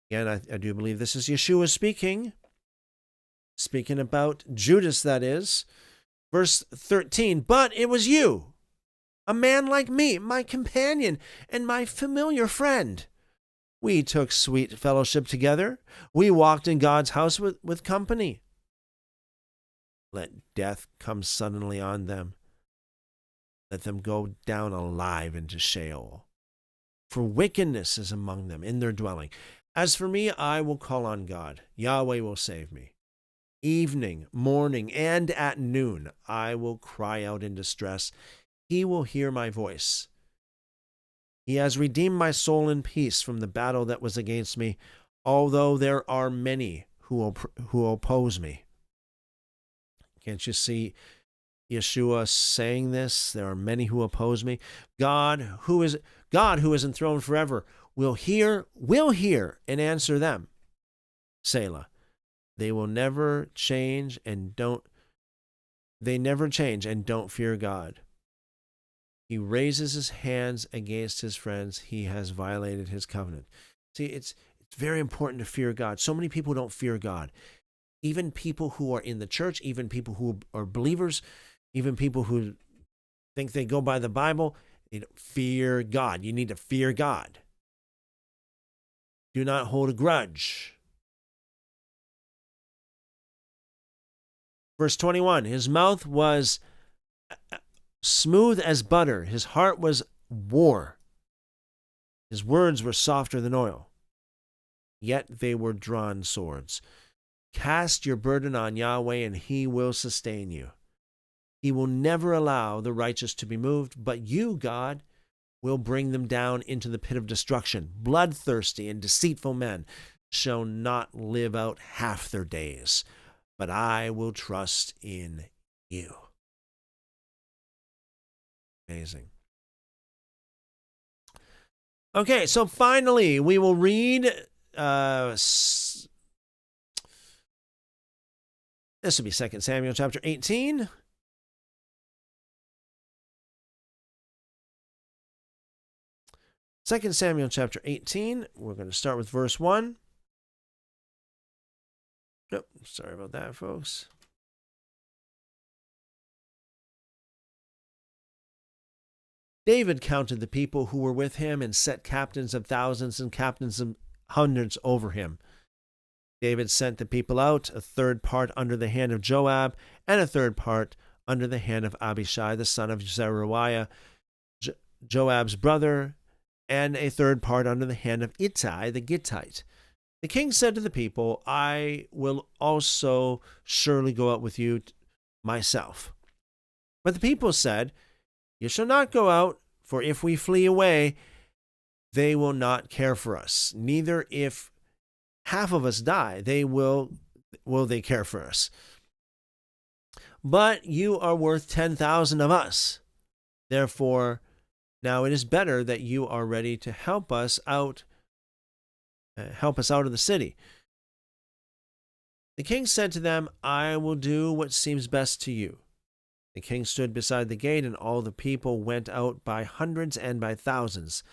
Again, I do believe this is Yeshua speaking about Judas, that is. Verse 13, but it was you, a man like me, my companion and my familiar friend. We took sweet fellowship together. We walked in God's house with company. Let death come suddenly on them. Let them go down alive into Sheol. For wickedness is among them in their dwelling. As for me, I will call on God. Yahweh will save me. Evening, morning, and at noon, I will cry out in distress. He will hear my voice. He has redeemed my soul in peace from the battle that was against me, although there are many who oppose me. Can't you see Yeshua saying this? There are many who oppose me. God, who is enthroned forever, will hear and answer them. Selah. They never change and don't fear God. He raises his hands against his friends. He has violated his covenant. See, it's very important to fear God. So many people don't fear God. Even people who are in the church, even people who are believers, even people who think they go by the Bible, they don't fear God. You need to fear God. Do not hold a grudge. Verse 21, his mouth was smooth as butter. His heart was war. His words were softer than oil. Yet they were drawn swords. Cast your burden on Yahweh, and he will sustain you. He will never allow the righteous to be moved, but you, God, will bring them down into the pit of destruction. Bloodthirsty and deceitful men shall not live out half their days, but I will trust in you. Amazing. Okay, so finally, we will read this will be 2 Samuel chapter 18. Second Samuel chapter 18. We're going to start with verse 1. Nope, sorry about that, folks. David counted the people who were with him and set captains of thousands and captains of hundreds over him. David sent the people out, a third part under the hand of Joab, and a third part under the hand of Abishai, the son of Zeruiah, Joab's brother, and a third part under the hand of Ittai the Gittite. The king said to the people, I will also surely go out with you myself. But the people said, you shall not go out, for if we flee away, they will not care for us. Neither if half of us die, will they care for us. But you are worth 10,000 of us. Therefore, now it is better that you are ready to help us out of the city. The king said to them, I will do what seems best to you. The king stood beside the gate, and all the people went out by hundreds and by thousands.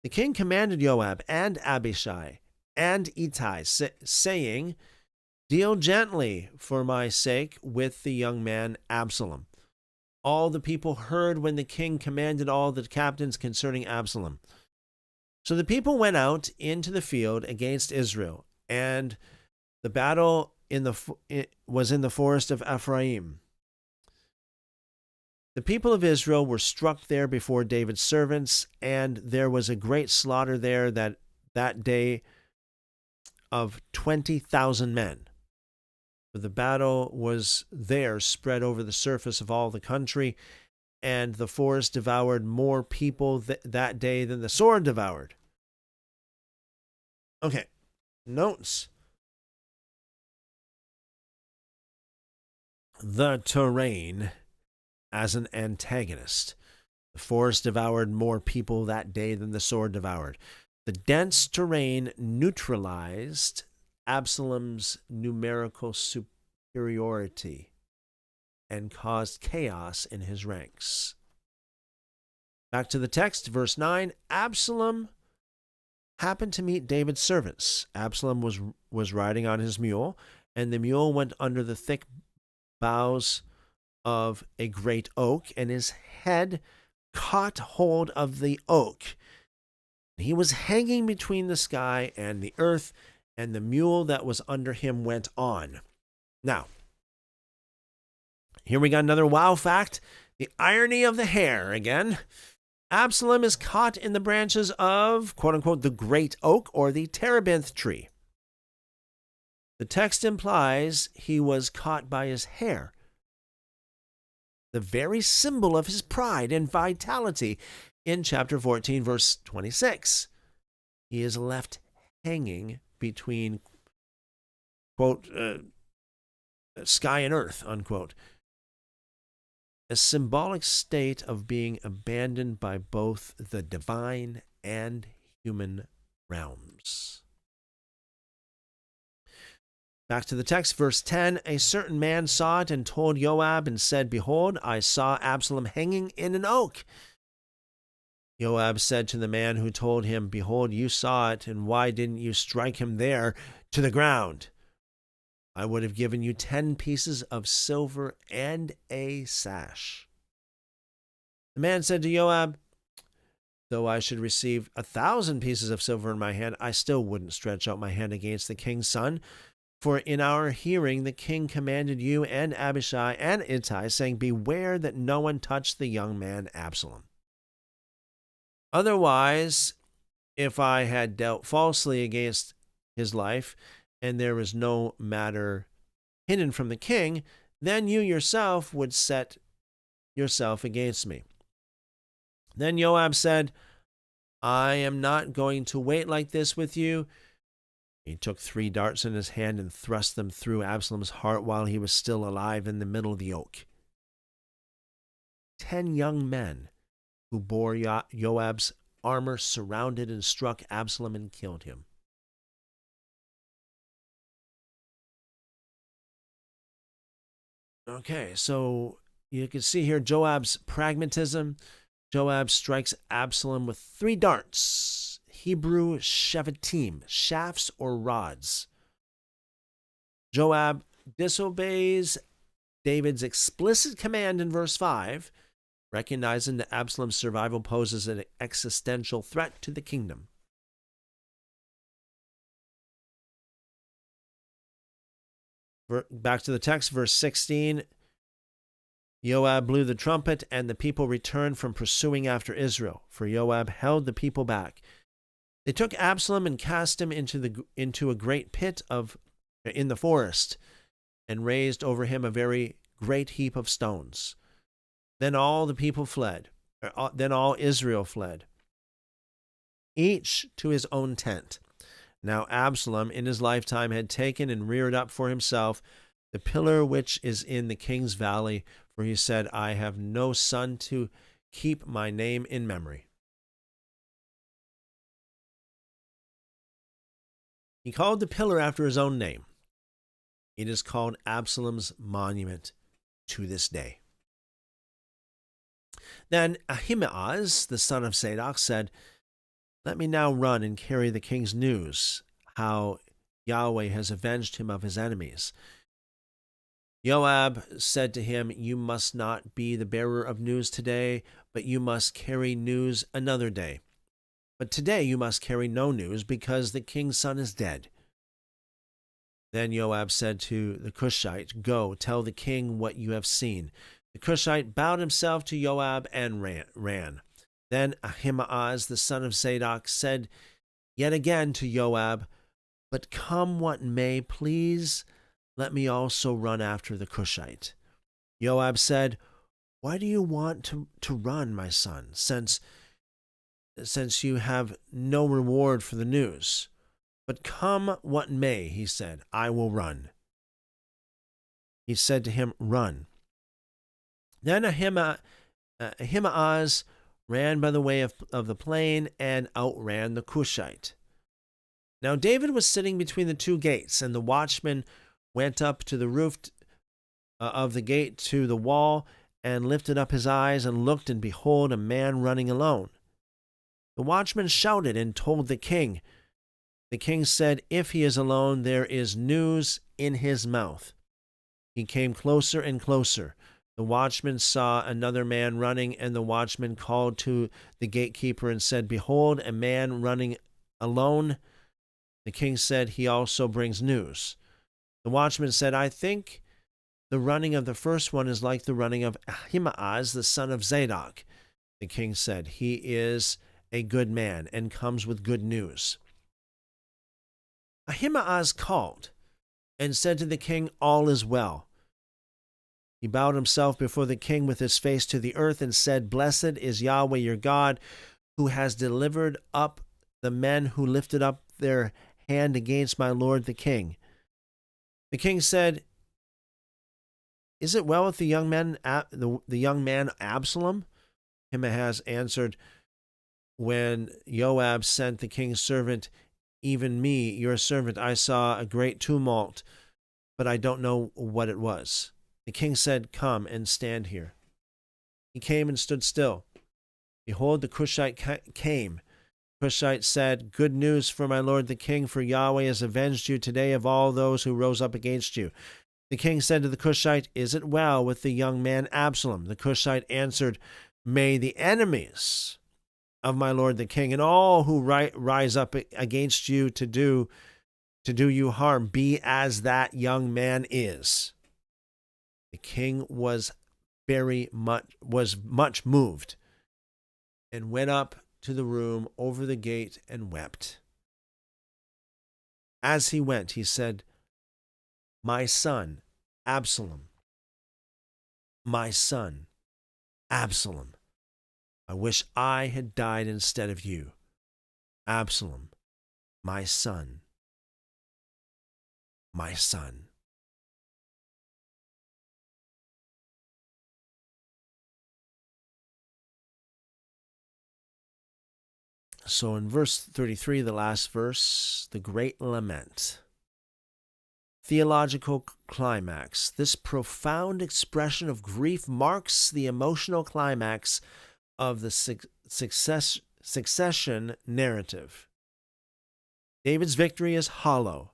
The king commanded Joab and Abishai and Ittai, saying, Deal gently for my sake with the young man Absalom. All the people heard when the king commanded all the captains concerning Absalom. So the people went out into the field against Israel, and the battle was in the forest of Ephraim. The people of Israel were struck there before David's servants, and there was a great slaughter there that day of 20,000 men. For the battle was there spread over the surface of all the country, and the forest devoured more people that day than the sword devoured. Okay, notes. The terrain as an antagonist. The forest devoured more people that day than the sword devoured. The dense terrain neutralized Absalom's numerical superiority and caused chaos in his ranks. Back to the text, verse 9. Absalom happened to meet David's servants. Absalom was riding on his mule, and the mule went under the thick boughs of a great oak, and his head caught hold of the oak. He was hanging between the sky and the earth, and the mule that was under him went on. Now, here we got another wow fact. The irony of the hare again. Absalom is caught in the branches of, quote unquote, the great oak or the terebinth tree. The text implies he was caught by his hair, the very symbol of his pride and vitality in chapter 14, verse 26. He is left hanging between, quote, sky and earth, unquote. A symbolic state of being abandoned by both the divine and human realms. Back to the text, verse 10. A certain man saw it and told Joab and said, Behold, I saw Absalom hanging in an oak. Joab said to the man who told him, Behold, you saw it, and why didn't you strike him there to the ground? I would have given you 10 pieces of silver and a sash. The man said to Joab, Though I should receive 1,000 pieces of silver in my hand, I still wouldn't stretch out my hand against the king's son. For in our hearing the king commanded you and Abishai and Ittai, saying, Beware that no one touch the young man Absalom. Otherwise, if I had dealt falsely against his life, and there was no matter hidden from the king, then you yourself would set yourself against me. Then Joab said, I am not going to wait like this with you. He took 3 darts in his hand and thrust them through Absalom's heart while he was still alive in the middle of the oak. 10 young men who bore Joab's armor surrounded and struck Absalom and killed him. Okay, so you can see here Joab's pragmatism. Joab strikes Absalom with 3 darts. Hebrew shevatim, shafts or rods. Joab disobeys David's explicit command in verse 5, recognizing that Absalom's survival poses an existential threat to the kingdom. Back to the text, verse 16. Joab blew the trumpet, and the people returned from pursuing after Israel, for Joab held the people back. They took Absalom and cast him into a great pit in the forest, and raised over him a very great heap of stones. Then all the people fled. Then all Israel fled, each to his own tent. Now Absalom in his lifetime had taken and reared up for himself the pillar which is in the king's valley, for he said, I have no son to keep my name in memory. He called the pillar after his own name. It is called Absalom's monument to this day. Then Ahimaaz, the son of Zadok, said, "Let me now run and carry the king's news, how Yahweh has avenged him of his enemies." Joab said to him, "You must not be the bearer of news today, but you must carry news another day. But today you must carry no news, because the king's son is dead." Then Joab said to the Cushite, "Go, tell the king what you have seen." The Cushite bowed himself to Joab and ran. Then Ahimaaz, the son of Zadok, said yet again to Joab, "But come what may, please let me also run after the Cushite." Joab said, "Why do you want to run, my son, since you have no reward for the news?" "But come what may," he said, "I will run." He said to him, "Run." Then Ahimaaz ran by the way of the plain and outran the Cushite. Now David was sitting between the two gates, and the watchman went up to the roof of the gate to the wall, and lifted up his eyes and looked, and behold, a man running alone. The watchman shouted and told the king. The king said, "If he is alone, there is news in his mouth." He came closer and closer. The watchman saw another man running, and the watchman called to the gatekeeper and said, "Behold, a man running alone." The king said, "He also brings news." The watchman said, "I think the running of the first one is like the running of Ahimaaz, the son of Zadok." The king said, "He is a good man and comes with good news." Ahimaaz called and said to the king, "All is well." He bowed himself before the king with his face to the earth and said, "Blessed is Yahweh your God, who has delivered up the men who lifted up their hand against my lord the king." The king said, "Is it well with the young man Absalom?" Ahimaaz answered, "When Joab sent the king's servant, even me, your servant, I saw a great tumult, but I don't know what it was." The king said, "Come and stand here." He came and stood still. Behold, the Cushite came. The Cushite said, "Good news for my lord the king, for Yahweh has avenged you today of all those who rose up against you." The king said to the Cushite, "Is it well with the young man Absalom?" The Cushite answered, "May the enemies of my lord the king and all who rise up against you to do you harm be as that young man is." The king was much moved, and went up to the room over the gate and wept. As he went, he said, "My son, Absalom, my son, Absalom, I wish I had died instead of you. Absalom, my son, my son." So in verse 33, the last verse, the great lament. Theological climax. This profound expression of grief marks the emotional climax of the succession narrative. David's victory is hollow.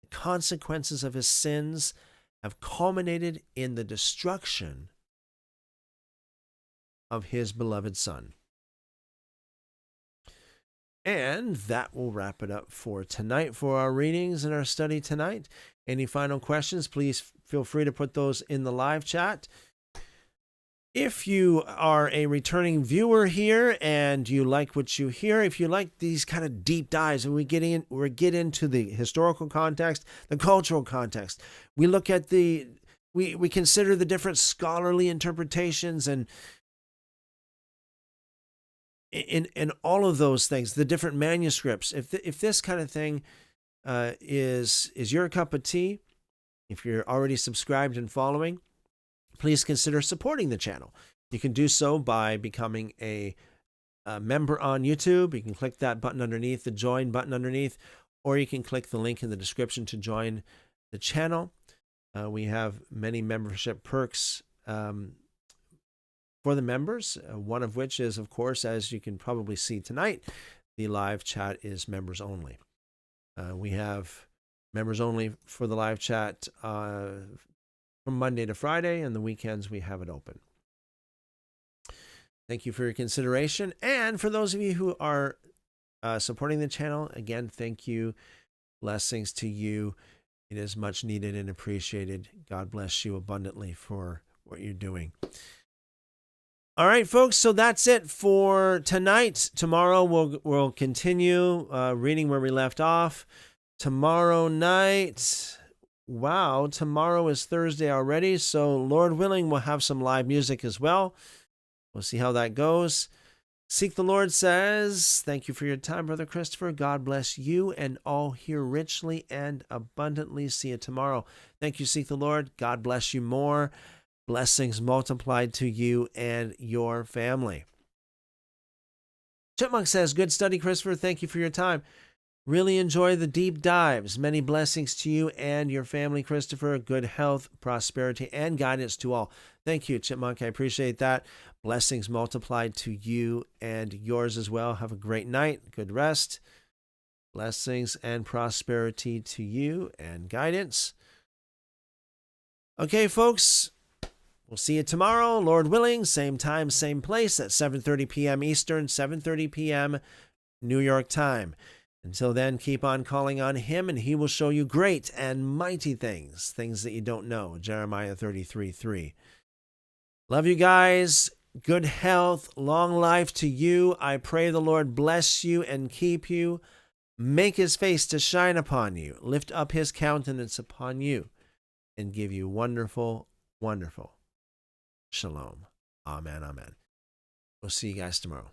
The consequences of his sins have culminated in the destruction of his beloved son. And that will wrap it up for tonight, for our readings and our study tonight. Any final questions, please feel free to put those in the live chat. If you are a returning viewer here and you like what you hear, if you like these kind of deep dives, and we get into the historical context, the cultural context, we look at we consider the different scholarly interpretations and in all of those things, the different manuscripts. If this kind of thing is your cup of tea, if you're already subscribed and following, please consider supporting the channel. You can do so by becoming a member on YouTube. You can click that button underneath, the join button underneath, or you can click the link in the description to join the channel. We have many membership perks for the members, one of which is, of course, as you can probably see tonight, the live chat is members only. We have members only for the live chat from Monday to Friday, and the weekends we have it open. Thank you for your consideration. And for those of you who are supporting the channel, again, thank you. Blessings to you. It is much needed and appreciated. God bless you abundantly for what you're doing. All right, folks, so that's it for tonight. Tomorrow we'll continue reading where we left off. Tomorrow night, wow, tomorrow is Thursday already, so Lord willing, we'll have some live music as well. We'll see how that goes. Seek the Lord says, thank you for your time, Brother Christopher. God bless you and all here richly and abundantly. See you tomorrow. Thank you, Seek the Lord. God bless you more. Blessings multiplied to you and your family. Chipmunk says, good study, Christopher. Thank you for your time. Really enjoy the deep dives. Many blessings to you and your family, Christopher. Good health, prosperity, and guidance to all. Thank you, Chipmunk. I appreciate that. Blessings multiplied to you and yours as well. Have a great night. Good rest. Blessings and prosperity to you and guidance. Okay, folks. We'll see you tomorrow, Lord willing, same time, same place at 7:30 p.m. Eastern, 7:30 p.m. New York time. Until then, keep on calling on him, and he will show you great and mighty things, things that you don't know. Jeremiah 33:3. Love you guys. Good health, long life to you. I pray the Lord bless you and keep you, make his face to shine upon you, lift up his countenance upon you, and give you wonderful, wonderful shalom. Amen, amen. We'll see you guys tomorrow.